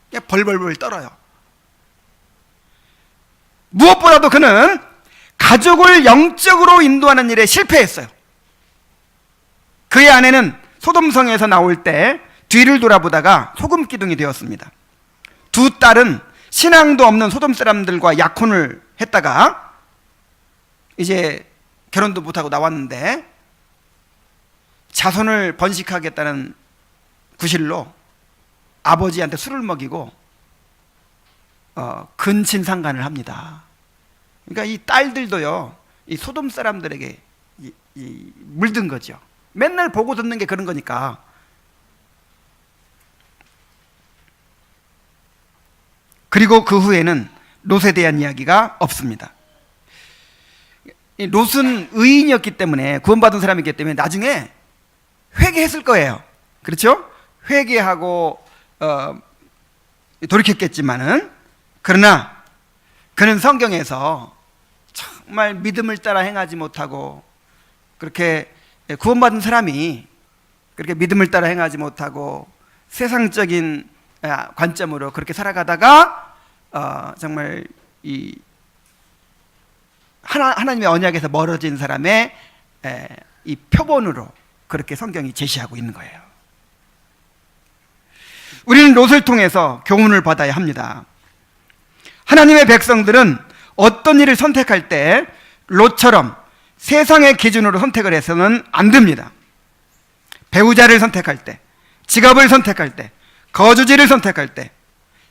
그냥 벌벌벌 떨어요. 무엇보다도 그는 가족을 영적으로 인도하는 일에 실패했어요. 그의 아내는 소돔성에서 나올 때 뒤를 돌아보다가 소금 기둥이 되었습니다. 두 딸은 신앙도 없는 소돔 사람들과 약혼을 했다가 이제 결혼도 못하고 나왔는데 자손을 번식하겠다는 구실로 아버지한테 술을 먹이고 근친상간을 합니다. 그러니까 이 딸들도요, 이 소돔 사람들에게 물든 거죠. 맨날 보고 듣는 게 그런 거니까. 그리고 그 후에는 롯에 대한 이야기가 없습니다. 롯은 의인이었기 때문에, 구원받은 사람이기 때문에 나중에 회개했을 거예요. 그렇죠? 회개하고 돌이켰겠지만은, 그러나 그는 성경에서 정말 믿음을 따라 행하지 못하고, 그렇게 구원받은 사람이 그렇게 믿음을 따라 행하지 못하고 세상적인 관점으로 그렇게 살아가다가 정말 이 하나님의 언약에서 멀어진 사람의 이 표본으로 그렇게 성경이 제시하고 있는 거예요. 우리는 롯을 통해서 교훈을 받아야 합니다. 하나님의 백성들은 어떤 일을 선택할 때 롯처럼 세상의 기준으로 선택을 해서는 안 됩니다. 배우자를 선택할 때, 직업을 선택할 때, 거주지를 선택할 때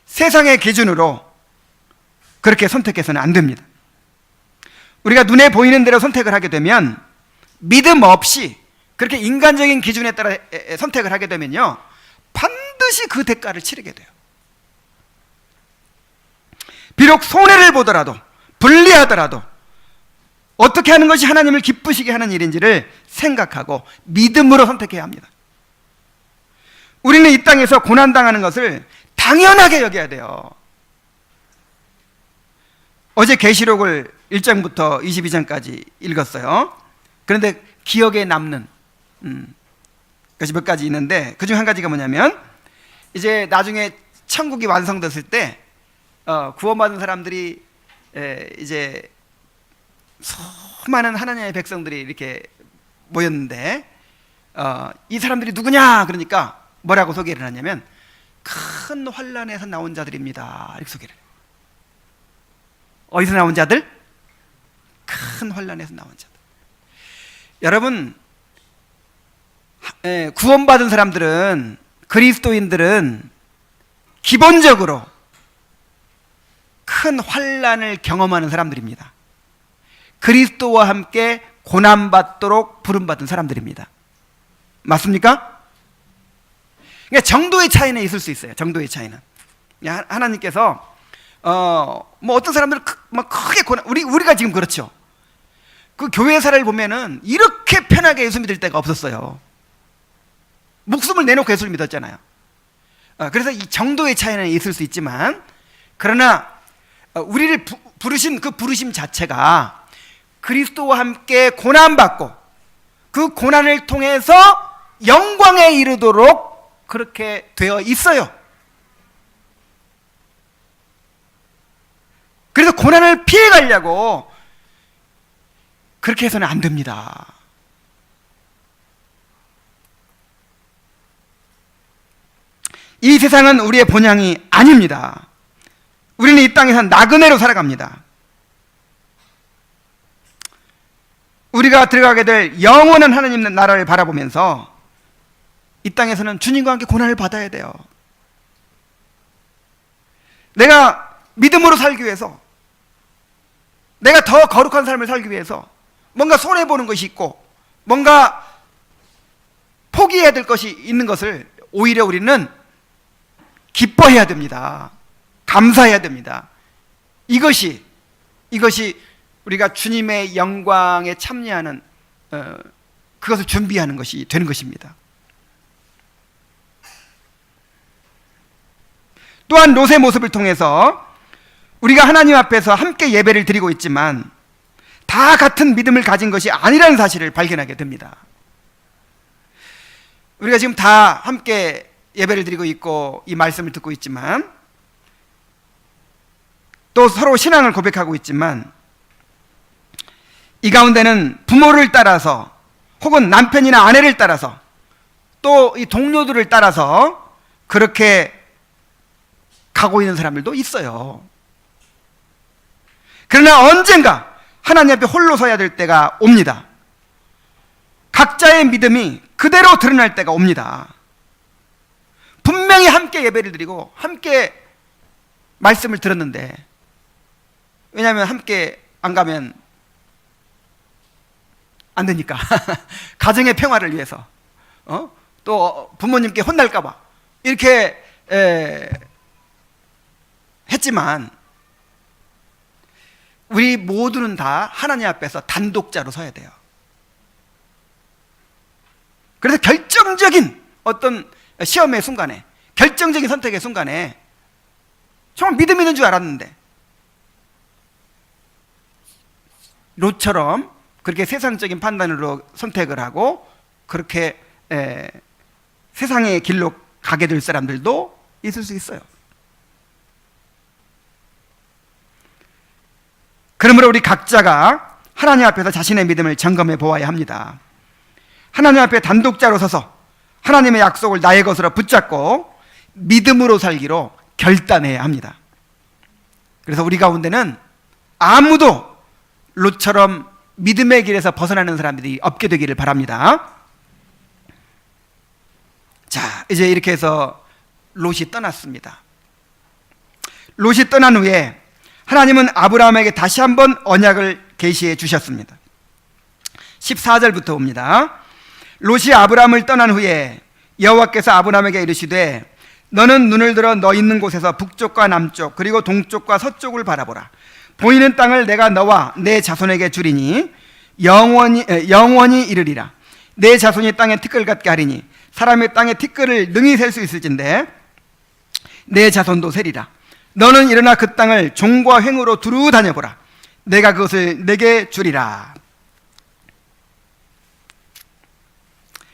세상의 기준으로 그렇게 선택해서는 안 됩니다. 우리가 눈에 보이는 대로 선택을 하게 되면, 믿음 없이 그렇게 인간적인 기준에 따라 선택을 하게 되면요, 반드시 그 대가를 치르게 돼요. 비록 손해를 보더라도, 불리하더라도 어떻게 하는 것이 하나님을 기쁘시게 하는 일인지를 생각하고 믿음으로 선택해야 합니다. 우리는 이 땅에서 고난당하는 것을 당연하게 여겨야 돼요. 어제 계시록을 1장부터 22장까지 읽었어요. 그런데 기억에 남는 것이 몇 가지 있는데, 그중 한 가지가 뭐냐면, 이제 나중에 천국이 완성됐을 때 구원받은 사람들이 이제 수많은 하나님의 백성들이 이렇게 모였는데, 이 사람들이 누구냐 그러니까 뭐라고 소개를 하냐면, 큰 환난에서 나온 자들입니다, 이렇게 소개를 해요. 어디서 나온 자들? 큰 환난에서 나온 자들. 여러분, 구원받은 사람들은, 그리스도인들은 기본적으로 큰 환난을 경험하는 사람들입니다. 그리스도와 함께 고난받도록 부름받은 사람들입니다. 맞습니까? 그러니까 정도의 차이는 있을 수 있어요. 정도의 차이는. 하나님께서 뭐 어떤 사람들은 막 크게 고난, 우리가 지금 그렇죠. 그 교회사를 보면은 이렇게 편하게 예수 믿을 때가 없었어요. 목숨을 내놓고 예수를 믿었잖아요. 그래서 이 정도의 차이는 있을 수 있지만, 그러나 우리를 부르신 그 부르심 자체가 그리스도와 함께 고난받고 그 고난을 통해서 영광에 이르도록 그렇게 되어 있어요. 그래서 고난을 피해가려고 그렇게 해서는 안 됩니다. 이 세상은 우리의 본향이 아닙니다. 우리는 이 땅에서 나그네로 살아갑니다. 우리가 들어가게 될 영원한 하나님 나라를 바라보면서 이 땅에서는 주님과 함께 고난을 받아야 돼요. 내가 믿음으로 살기 위해서, 내가 더 거룩한 삶을 살기 위해서 뭔가 손해보는 것이 있고 뭔가 포기해야 될 것이 있는 것을 오히려 우리는 기뻐해야 됩니다. 감사해야 됩니다. 이것이 우리가 주님의 영광에 참여하는 그것을 준비하는 것이 되는 것입니다. 또한 롯의 모습을 통해서 우리가 하나님 앞에서 함께 예배를 드리고 있지만 다 같은 믿음을 가진 것이 아니라는 사실을 발견하게 됩니다. 우리가 지금 다 함께 예배를 드리고 있고 이 말씀을 듣고 있지만, 또 서로 신앙을 고백하고 있지만, 이 가운데는 부모를 따라서 혹은 남편이나 아내를 따라서 또 이 동료들을 따라서 그렇게 가고 있는 사람들도 있어요. 그러나 언젠가 하나님 앞에 홀로 서야 될 때가 옵니다. 각자의 믿음이 그대로 드러날 때가 옵니다. 분명히 함께 예배를 드리고 함께 말씀을 들었는데, 왜냐하면 함께 안 가면 안 되니까 가정의 평화를 위해서, 또 부모님께 혼날까 봐 이렇게 했지만, 우리 모두는 다 하나님 앞에서 단독자로 서야 돼요. 그래서 결정적인 어떤 시험의 순간에, 결정적인 선택의 순간에 정말 믿음 있는 줄 알았는데 롯처럼 그렇게 세상적인 판단으로 선택을 하고 그렇게 세상의 길로 가게 될 사람들도 있을 수 있어요. 그러므로 우리 각자가 하나님 앞에서 자신의 믿음을 점검해 보아야 합니다. 하나님 앞에 단독자로 서서 하나님의 약속을 나의 것으로 붙잡고 믿음으로 살기로 결단해야 합니다. 그래서 우리 가운데는 아무도 롯처럼 믿음의 길에서 벗어나는 사람들이 없게 되기를 바랍니다. 자, 이제 이렇게 해서 롯이 떠났습니다. 롯이 떠난 후에 하나님은 아브라함에게 다시 한번 언약을 계시해 주셨습니다. 14절부터 봅니다. 롯이 아브라함을 떠난 후에 여호와께서 아브라함에게 이르시되 너는 눈을 들어 너 있는 곳에서 북쪽과 남쪽 그리고 동쪽과 서쪽을 바라보라. 보이는 땅을 내가 너와 내 자손에게 주리니 영원히 이르리라. 내 자손이 땅에 티끌 같게 하리니 사람의 땅에 티끌을 능히 셀 수 있을진데 내 자손도 세리라. 너는 일어나 그 땅을 종과 횡으로 두루 다녀보라. 내가 그것을 내게 주리라.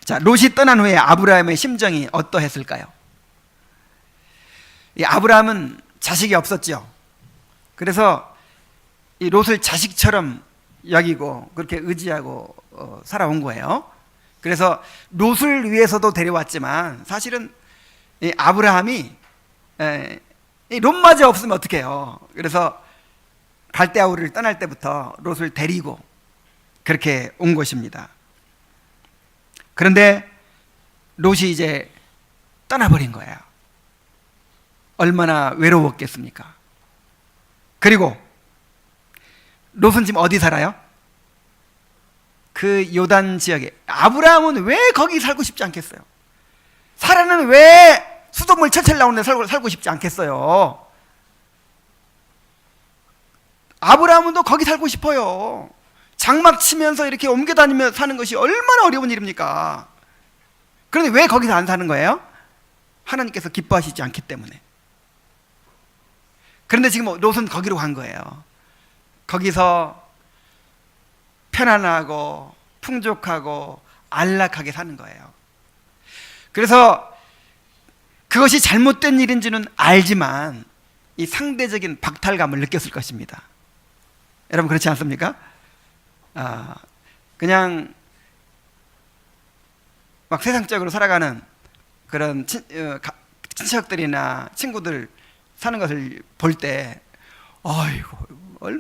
자, 롯이 떠난 후에 아브라함의 심정이 어떠했을까요? 이 아브라함은 자식이 없었죠. 그래서 이 롯을 자식처럼 여기고 그렇게 의지하고 살아온 거예요. 그래서 롯을 위해서도 데려왔지만 사실은 이 아브라함이 이 롯마저 없으면 어떡해요. 그래서 갈대아우를 떠날 때부터 롯을 데리고 그렇게 온 것입니다. 그런데 롯이 이제 떠나버린 거예요. 얼마나 외로웠겠습니까? 그리고 롯은 지금 어디 살아요? 그 요단 지역에. 아브라함은 왜 거기 살고 싶지 않겠어요? 사라는 왜 수돗물 철철 나오는 데 살고 싶지 않겠어요? 아브라함은 또 거기 살고 싶어요. 장막 치면서 이렇게 옮겨 다니며 사는 것이 얼마나 어려운 일입니까? 그런데 왜 거기서 안 사는 거예요? 하나님께서 기뻐하시지 않기 때문에. 그런데 지금 롯은 거기로 간 거예요. 거기서 편안하고 풍족하고 안락하게 사는 거예요. 그래서 그것이 잘못된 일인지는 알지만 이 상대적인 박탈감을 느꼈을 것입니다. 여러분 그렇지 않습니까? 그냥 막 세상적으로 살아가는 그런 친척들이나 친구들 사는 것을 볼 때 아이고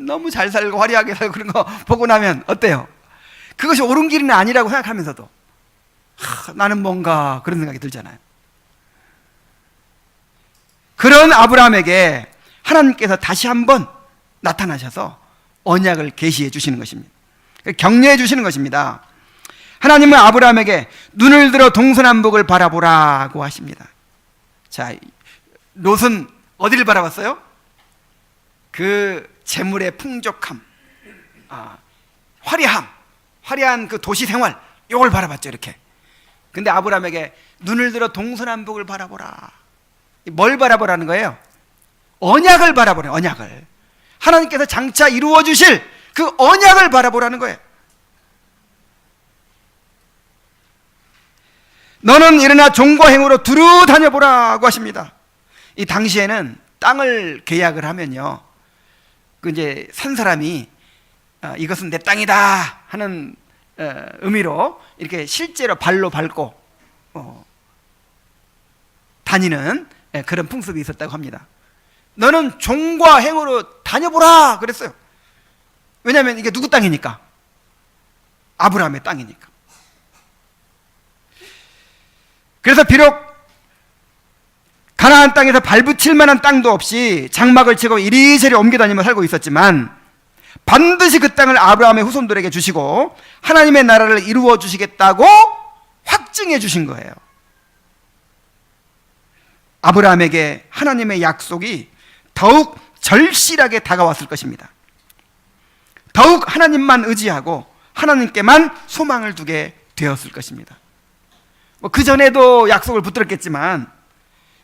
너무 잘 살고 화려하게 살고 그런 거 보고 나면 어때요? 그것이 옳은 길은 아니라고 생각하면서도 나는 뭔가 그런 생각이 들잖아요. 그런 아브라함에게 하나님께서 다시 한번 나타나셔서 언약을 계시해 주시는 것입니다. 격려해 주시는 것입니다. 하나님은 아브라함에게 눈을 들어 동서남북을 바라보라고 하십니다. 자, 롯은 어디를 바라봤어요? 그 재물의 풍족함, 화려한 그 도시 생활, 이걸 바라봤죠, 이렇게. 근데 아브라함에게 눈을 들어 동서남북을 바라보라. 뭘 바라보라는 거예요? 언약을 바라보래요, 언약을. 하나님께서 장차 이루어 주실 그 언약을 바라보라는 거예요. 너는 일어나 종과 행으로 두루 다녀보라고 하십니다. 이 당시에는 땅을 계약을 하면요, 그 이제 산 사람이 이것은 내 땅이다 하는 의미로 이렇게 실제로 발로 밟고 다니는 그런 풍습이 있었다고 합니다. 너는 종과 행으로 다녀보라 그랬어요. 왜냐하면 이게 누구 땅이니까? 아브라함의 땅이니까. 그래서 비록 가나안 땅에서 발붙일 만한 땅도 없이 장막을 치고 이리저리 옮겨다니며 살고 있었지만 반드시 그 땅을 아브라함의 후손들에게 주시고 하나님의 나라를 이루어 주시겠다고 확증해 주신 거예요. 아브라함에게 하나님의 약속이 더욱 절실하게 다가왔을 것입니다. 더욱 하나님만 의지하고 하나님께만 소망을 두게 되었을 것입니다. 그 전에도 약속을 붙들었겠지만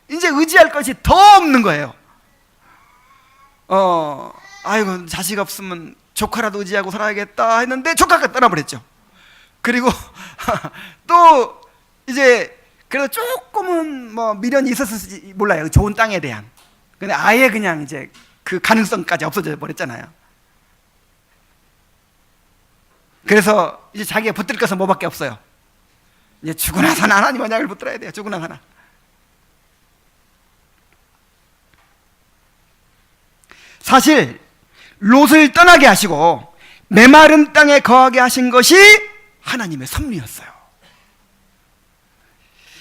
이제 의지할 것이 더 없는 거예요. 아이고 자식 없으면 조카라도 의지하고 살아야겠다 했는데 조카가 떠나버렸죠. 그리고 또 이제 그래도 조금은 뭐 미련이 있었을지 몰라요. 좋은 땅에 대한. 근데 아예 그냥 이제 그 가능성까지 없어져 버렸잖아요. 그래서 이제 자기가 붙들 것은 뭐밖에 없어요. 이제 죽으나 사나 하나님의 약을 붙들어야 돼요. 죽으나 사나. 사실 롯을 떠나게 하시고 메마른 땅에 거하게 하신 것이 하나님의 섭리였어요.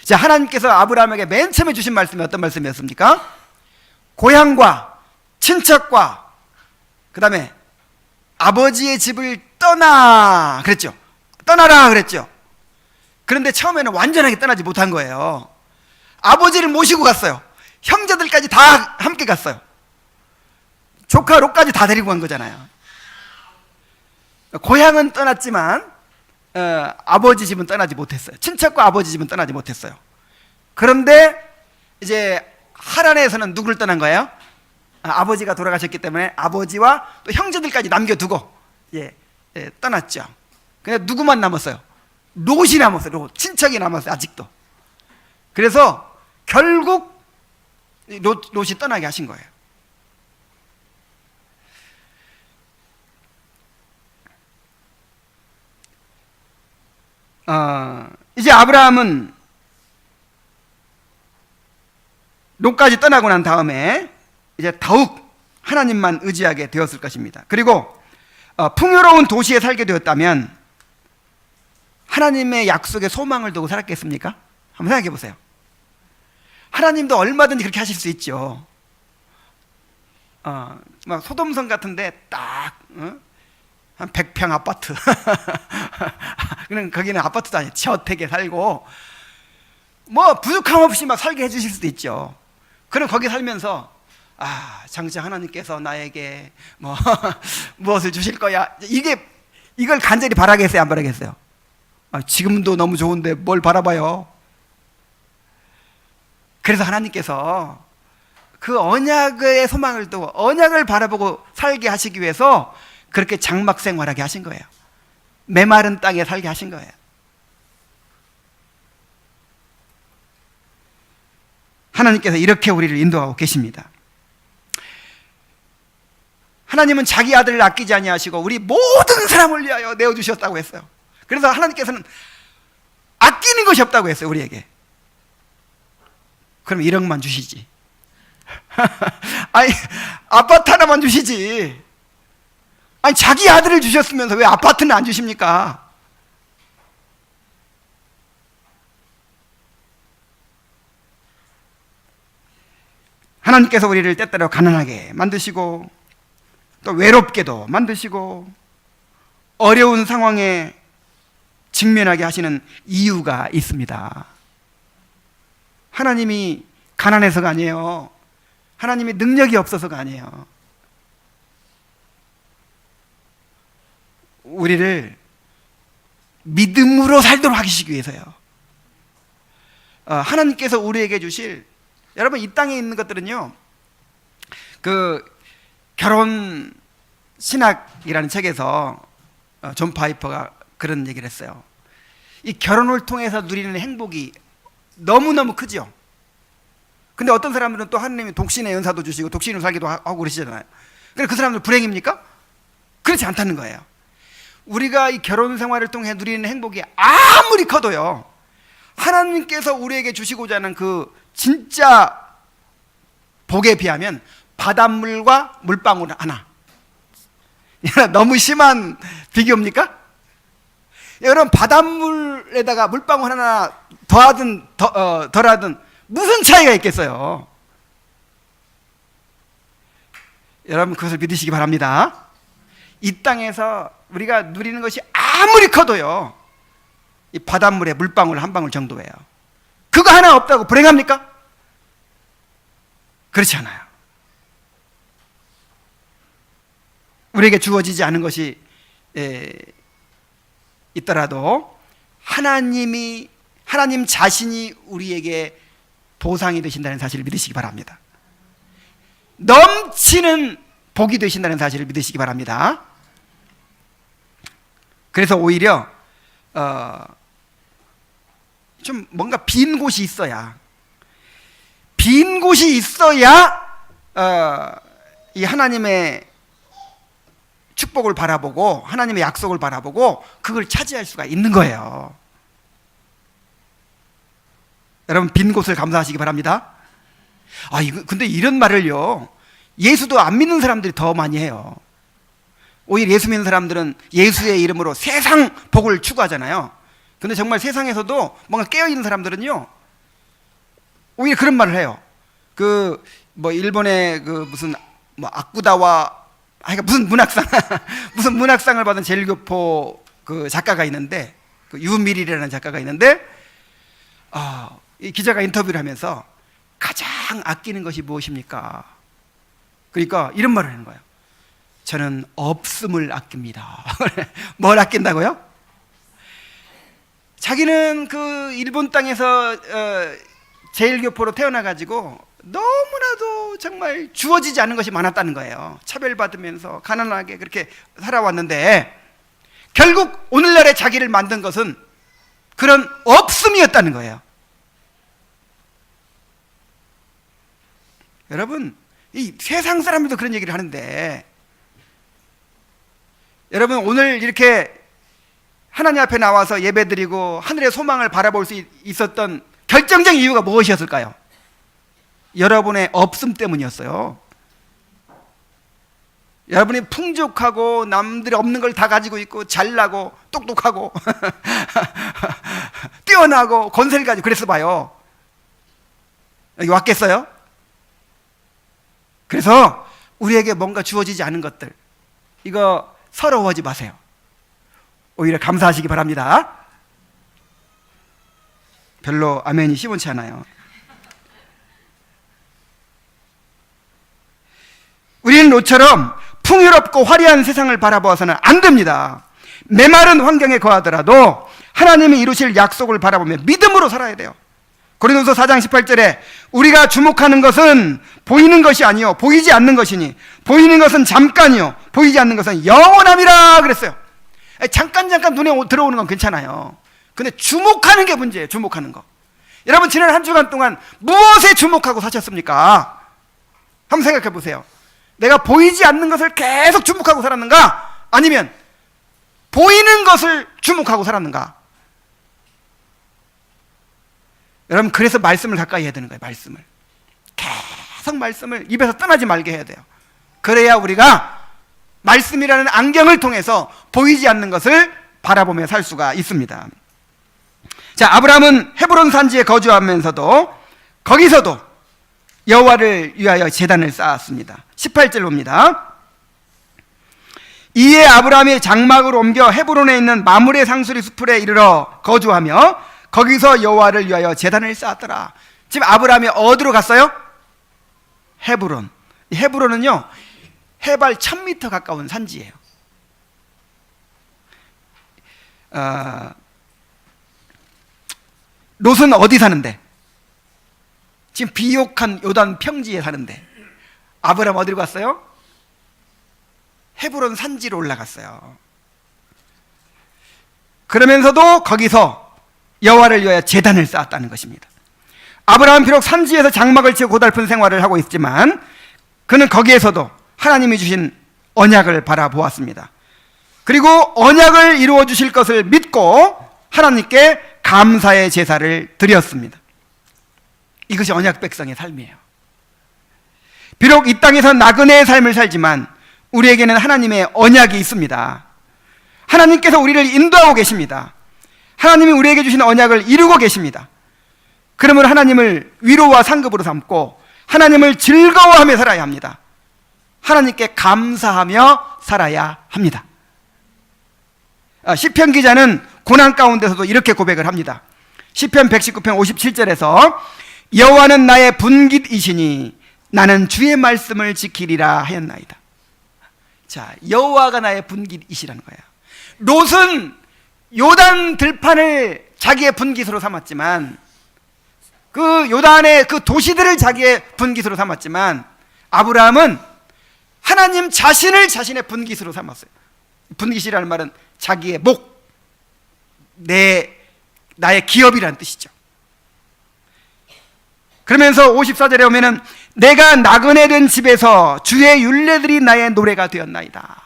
자, 하나님께서 아브라함에게 맨 처음에 주신 말씀이 어떤 말씀이었습니까? 고향과 친척과 그 다음에 아버지의 집을 떠나 그랬죠. 떠나라 그랬죠. 그런데 처음에는 완전하게 떠나지 못한 거예요. 아버지를 모시고 갔어요. 형제들까지 다 함께 갔어요. 조카 롯까지 다 데리고 간 거잖아요. 고향은 떠났지만 아버지 집은 떠나지 못했어요. 친척과 아버지 집은 떠나지 못했어요. 그런데 이제 하란에서는 누구를 떠난 거예요? 아버지가 돌아가셨기 때문에 아버지와 또 형제들까지 남겨두고 떠났죠. 근데 누구만 남았어요? 롯이 남았어요. 롯. 친척이 남았어요. 아직도. 그래서 결국 롯이 떠나게 하신 거예요. 이제 아브라함은 롯까지 떠나고 난 다음에 이제 더욱 하나님만 의지하게 되었을 것입니다. 그리고 풍요로운 도시에 살게 되었다면 하나님의 약속에 소망을 두고 살았겠습니까? 한번 생각해 보세요. 하나님도 얼마든지 그렇게 하실 수 있죠. 막 소돔성 같은데 딱 한 100평 아파트 그냥 거기는 아파트도 아니에요. 저택에 살고 뭐 부족함 없이 막 살게 해주실 수도 있죠. 그럼 거기 살면서 장차 하나님께서 나에게 뭐 무엇을 주실 거야, 이걸 간절히 바라겠어요? 안 바라겠어요? 지금도 너무 좋은데 뭘 바라봐요? 그래서 하나님께서 그 언약의 소망을 두고 언약을 바라보고 살게 하시기 위해서 그렇게 장막 생활하게 하신 거예요. 메마른 땅에 살게 하신 거예요. 하나님께서 이렇게 우리를 인도하고 계십니다. 하나님은 자기 아들을 아끼지 아니하시고 우리 모든 사람을 위하여 내어주셨다고 했어요. 그래서 하나님께서는 아끼는 것이 없다고 했어요. 우리에게. 그럼 1억만 주시지. 아니 아파트 하나만 주시지. 아니 자기 아들을 주셨으면서 왜 아파트는 안 주십니까? 하나님께서 우리를 때때로 가난하게 만드시고 또 외롭게도 만드시고 어려운 상황에 직면하게 하시는 이유가 있습니다. 하나님이 가난해서가 아니에요. 하나님이 능력이 없어서가 아니에요. 우리를 믿음으로 살도록 하시기 위해서요. 하나님께서 우리에게 주실, 여러분 이 땅에 있는 것들은요, 그 결혼 신학이라는 책에서 존 파이퍼가 그런 얘기를 했어요. 이 결혼을 통해서 누리는 행복이 너무너무 크죠. 근데 어떤 사람들은 또 하나님이 독신의 연사도 주시고 독신으로 살기도 하고 그러시잖아요. 근데 그 사람들 불행입니까? 그렇지 않다는 거예요. 우리가 이 결혼 생활을 통해 누리는 행복이 아무리 커도요, 하나님께서 우리에게 주시고자 하는 그 진짜 복에 비하면 바닷물과 물방울 하나, 너무 심한 비교입니까? 여러분, 바닷물에다가 물방울 하나 더하든 덜하든 무슨 차이가 있겠어요? 여러분, 그것을 믿으시기 바랍니다. 이 땅에서 우리가 누리는 것이 아무리 커도요, 이 바닷물에 물방울 한 방울 정도예요. 그거 하나 없다고 불행합니까? 그렇지 않아요. 우리에게 주어지지 않은 것이 있더라도 하나님 자신이 우리에게 보상이 되신다는 사실을 믿으시기 바랍니다. 넘치는 복이 되신다는 사실을 믿으시기 바랍니다. 그래서 오히려 좀 뭔가 빈 곳이 있어야 이 하나님의 축복을 바라보고 하나님의 약속을 바라보고 그걸 차지할 수가 있는 거예요. 여러분, 빈 곳을 감사하시기 바랍니다. 근데 이런 말을요, 예수도 안 믿는 사람들이 더 많이 해요. 오히려 예수 믿는 사람들은 예수의 이름으로 세상 복을 추구하잖아요. 근데 정말 세상에서도 뭔가 깨어있는 사람들은요, 오히려 그런 말을 해요. 일본의 무슨 아쿠다와 무슨 문학상 무슨 문학상을 받은 제일교포 그 작가가 있는데, 유미리라는 작가가 있는데, 이 기자가 인터뷰를 하면서 가장 아끼는 것이 무엇입니까? 그러니까 이런 말을 하는 거예요. 저는 없음을 아낍니다. 뭘 아낀다고요? 자기는 그 일본 땅에서 제일교포로 태어나가지고 너무나도 정말 주어지지 않은 것이 많았다는 거예요. 차별받으면서 가난하게 그렇게 살아왔는데, 결국 오늘날의 자기를 만든 것은 그런 없음이었다는 거예요. 여러분, 이 세상 사람들도 그런 얘기를 하는데, 여러분, 오늘 이렇게 하나님 앞에 나와서 예배드리고 하늘의 소망을 바라볼 수 있었던 결정적인 이유가 무엇이었을까요? 여러분의 없음 때문이었어요. 여러분이 풍족하고 남들이 없는 걸 다 가지고 있고 잘나고 똑똑하고 뛰어나고 권세를 가지고 그랬어 봐요. 여기 왔겠어요? 그래서 우리에게 뭔가 주어지지 않은 것들, 이거 서러워하지 마세요. 오히려 감사하시기 바랍니다. 별로 아멘이 시원치 않아요. 우리는 롯처럼 풍요롭고 화려한 세상을 바라보아서는 안 됩니다. 메마른 환경에 거하더라도 하나님이 이루실 약속을 바라보며 믿음으로 살아야 돼요. 고린도서 4장 18절에 우리가 주목하는 것은 보이는 것이 아니요 보이지 않는 것이니 보이는 것은 잠깐이요 보이지 않는 것은 영원함이라 그랬어요. 잠깐 눈에 들어오는 건 괜찮아요. 근데 주목하는 게 문제예요. 주목하는 거. 여러분, 지난 한 주간 동안 무엇에 주목하고 사셨습니까? 한번 생각해 보세요. 내가 보이지 않는 것을 계속 주목하고 살았는가? 아니면 보이는 것을 주목하고 살았는가? 여러분, 그래서 말씀을 가까이 해야 되는 거예요. 말씀을 계속 말씀을 입에서 떠나지 말게 해야 돼요. 그래야 우리가 말씀이라는 안경을 통해서 보이지 않는 것을 바라보며 살 수가 있습니다. 자, 아브라함은 헤브론 산지에 거주하면서도 거기서도 여호와를 위하여 제단을 쌓았습니다. 18절 봅니다. 이에 아브라함이 장막을 옮겨 헤브론에 있는 마므레 상수리 숲에 이르러 거주하며 거기서 여호와를 위하여 제단을 쌓았더라. 지금 아브라함이 어디로 갔어요? 헤브론. 헤브론은요, 해발 1000m 가까운 산지예요. 롯은 어디 사는데? 지금 비옥한 요단 평지에 사는데 아브라함 어디로 갔어요? 헤브론 산지로 올라갔어요. 그러면서도 거기서 여호와를 위하여 제단을 쌓았다는 것입니다. 아브라함은 비록 산지에서 장막을 치고 고달픈 생활을 하고 있지만 그는 거기에서도 하나님이 주신 언약을 바라보았습니다. 그리고 언약을 이루어 주실 것을 믿고 하나님께 감사의 제사를 드렸습니다. 이것이 언약 백성의 삶이에요. 비록 이 땅에서 나그네의 삶을 살지만 우리에게는 하나님의 언약이 있습니다. 하나님께서 우리를 인도하고 계십니다. 하나님이 우리에게 주신 언약을 이루고 계십니다. 그러므로 하나님을 위로와 상급으로 삼고 하나님을 즐거워하며 살아야 합니다. 하나님께 감사하며 살아야 합니다. 시편 기자는 고난 가운데서도 이렇게 고백을 합니다. 시편 119편 57절에서 여호와는 나의 분깃이시니 나는 주의 말씀을 지키리라 하였나이다. 자, 여호와가 나의 분깃이시라는 거예요. 롯은 요단 들판을 자기의 분깃으로 삼았지만, 그 요단의 그 도시들을 자기의 분깃으로 삼았지만, 아브라함은 하나님 자신을 자신의 분깃으로 삼았어요. 분깃이라는 말은 자기의 목, 나의 기업이라는 뜻이죠. 그러면서 54절에 오면은 내가 나그네 된 집에서 주의 율례들이 나의 노래가 되었나이다.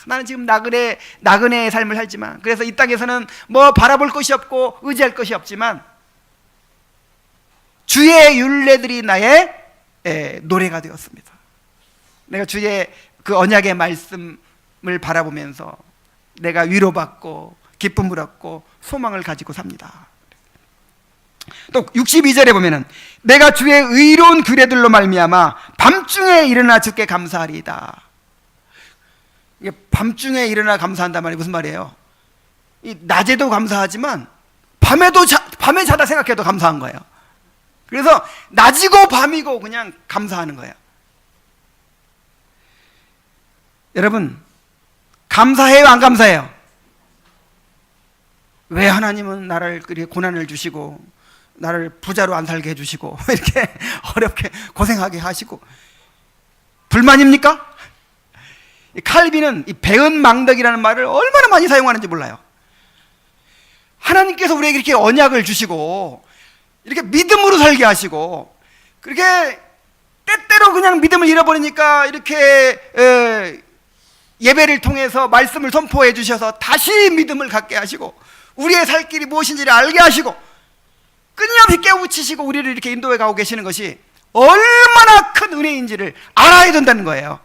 나는 지금 나그네의 삶을 살지만, 그래서 이 땅에서는 뭐 바라볼 것이 없고 의지할 것이 없지만 주의 율례들이 나의 노래가 되었습니다. 내가 주의 그 언약의 말씀을 바라보면서 내가 위로받고 기쁨을 얻고 소망을 가지고 삽니다. 또 62절에 보면은 내가 주의 의로운 규례들로 말미암아 밤중에 일어나 주께 감사하리이다. 이게 밤중에 일어나 감사한단 말이 무슨 말이에요? 이 낮에도 감사하지만 밤에 자다 생각해도 감사한 거예요. 그래서 낮이고 밤이고 그냥 감사하는 거예요. 여러분, 감사해요, 안 감사해요? 왜 하나님은 나를 그렇게 고난을 주시고 나를 부자로 안 살게 해주시고 이렇게 어렵게 고생하게 하시고 불만입니까? 칼빈은 이 배은망덕이라는 말을 얼마나 많이 사용하는지 몰라요. 하나님께서 우리에게 이렇게 언약을 주시고 이렇게 믿음으로 살게 하시고, 그렇게 때때로 그냥 믿음을 잃어버리니까 이렇게 예배를 통해서 말씀을 선포해 주셔서 다시 믿음을 갖게 하시고 우리의 살 길이 무엇인지를 알게 하시고 끊임없이 깨우치시고 우리를 이렇게 인도해 가고 계시는 것이 얼마나 큰 은혜인지를 알아야 된다는 거예요.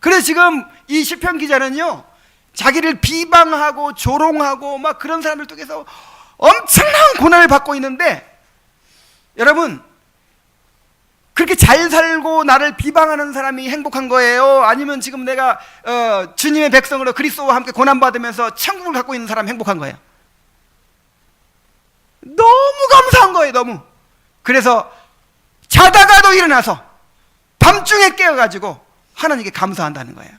그래서 지금 이 시편 기자는요, 자기를 비방하고 조롱하고 막 그런 사람들 통해서 엄청난 고난을 받고 있는데, 여러분, 그렇게 잘 살고 나를 비방하는 사람이 행복한 거예요? 아니면 지금 내가 주님의 백성으로 그리스도와 함께 고난받으면서 천국을 갖고 있는 사람이 행복한 거예요? 너무 감사한 거예요, 너무. 그래서 자다가도 일어나서 밤중에 깨어가지고 하나님께 감사한다는 거예요.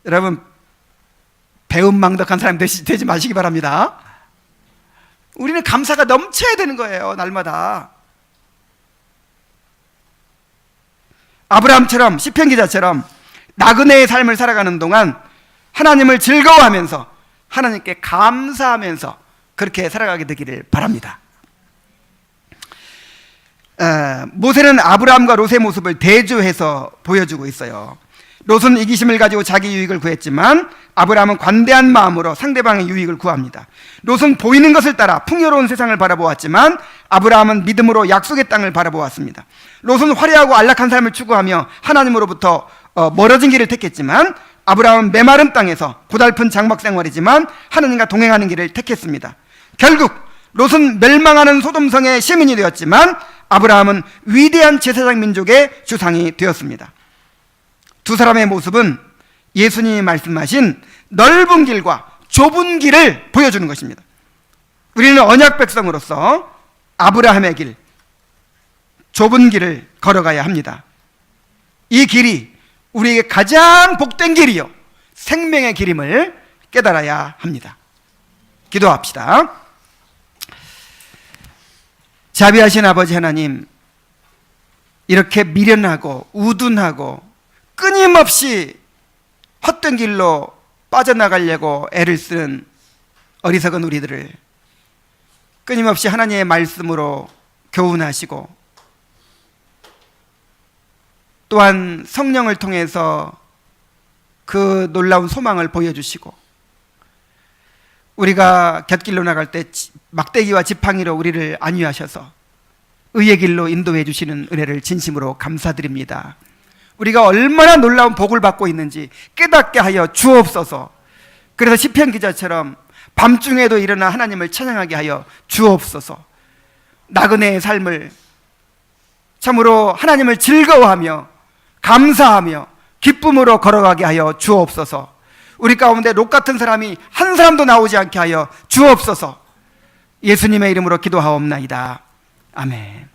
여러분, 배은망덕한 사람 되지 마시기 바랍니다. 우리는 감사가 넘쳐야 되는 거예요, 날마다. 아브라함처럼, 시편 기자처럼 나그네의 삶을 살아가는 동안 하나님을 즐거워하면서 하나님께 감사하면서 그렇게 살아가게 되기를 바랍니다. 모세는 아브라함과 롯의 모습을 대조해서 보여주고 있어요. 롯은 이기심을 가지고 자기 유익을 구했지만 아브라함은 관대한 마음으로 상대방의 유익을 구합니다. 롯은 보이는 것을 따라 풍요로운 세상을 바라보았지만 아브라함은 믿음으로 약속의 땅을 바라보았습니다. 롯은 화려하고 안락한 삶을 추구하며 하나님으로부터 멀어진 길을 택했지만 아브라함은 메마른 땅에서 고달픈 장막 생활이지만 하나님과 동행하는 길을 택했습니다. 결국 롯은 멸망하는 소돔성의 시민이 되었지만 아브라함은 위대한 제사장 민족의 주상이 되었습니다. 두 사람의 모습은 예수님이 말씀하신 넓은 길과 좁은 길을 보여주는 것입니다. 우리는 언약 백성으로서 아브라함의 길, 좁은 길을 걸어가야 합니다. 이 길이 우리에게 가장 복된 길이요 생명의 길임을 깨달아야 합니다. 기도합시다. 자비하신 아버지 하나님, 이렇게 미련하고 우둔하고 끊임없이 헛된 길로 빠져나가려고 애를 쓰는 어리석은 우리들을 끊임없이 하나님의 말씀으로 교훈하시고, 또한 성령을 통해서 그 놀라운 소망을 보여주시고, 우리가 곁길로 나갈 때 막대기와 지팡이로 우리를 안위하셔서 의의 길로 인도해 주시는 은혜를 진심으로 감사드립니다. 우리가 얼마나 놀라운 복을 받고 있는지 깨닫게 하여 주옵소서. 그래서 시편 기자처럼 밤중에도 일어나 하나님을 찬양하게 하여 주옵소서. 나그네의 삶을 참으로 하나님을 즐거워하며 감사하며 기쁨으로 걸어가게 하여 주옵소서. 우리 가운데 롯 같은 사람이 한 사람도 나오지 않게 하여 주옵소서. 예수님의 이름으로 기도하옵나이다. 아멘.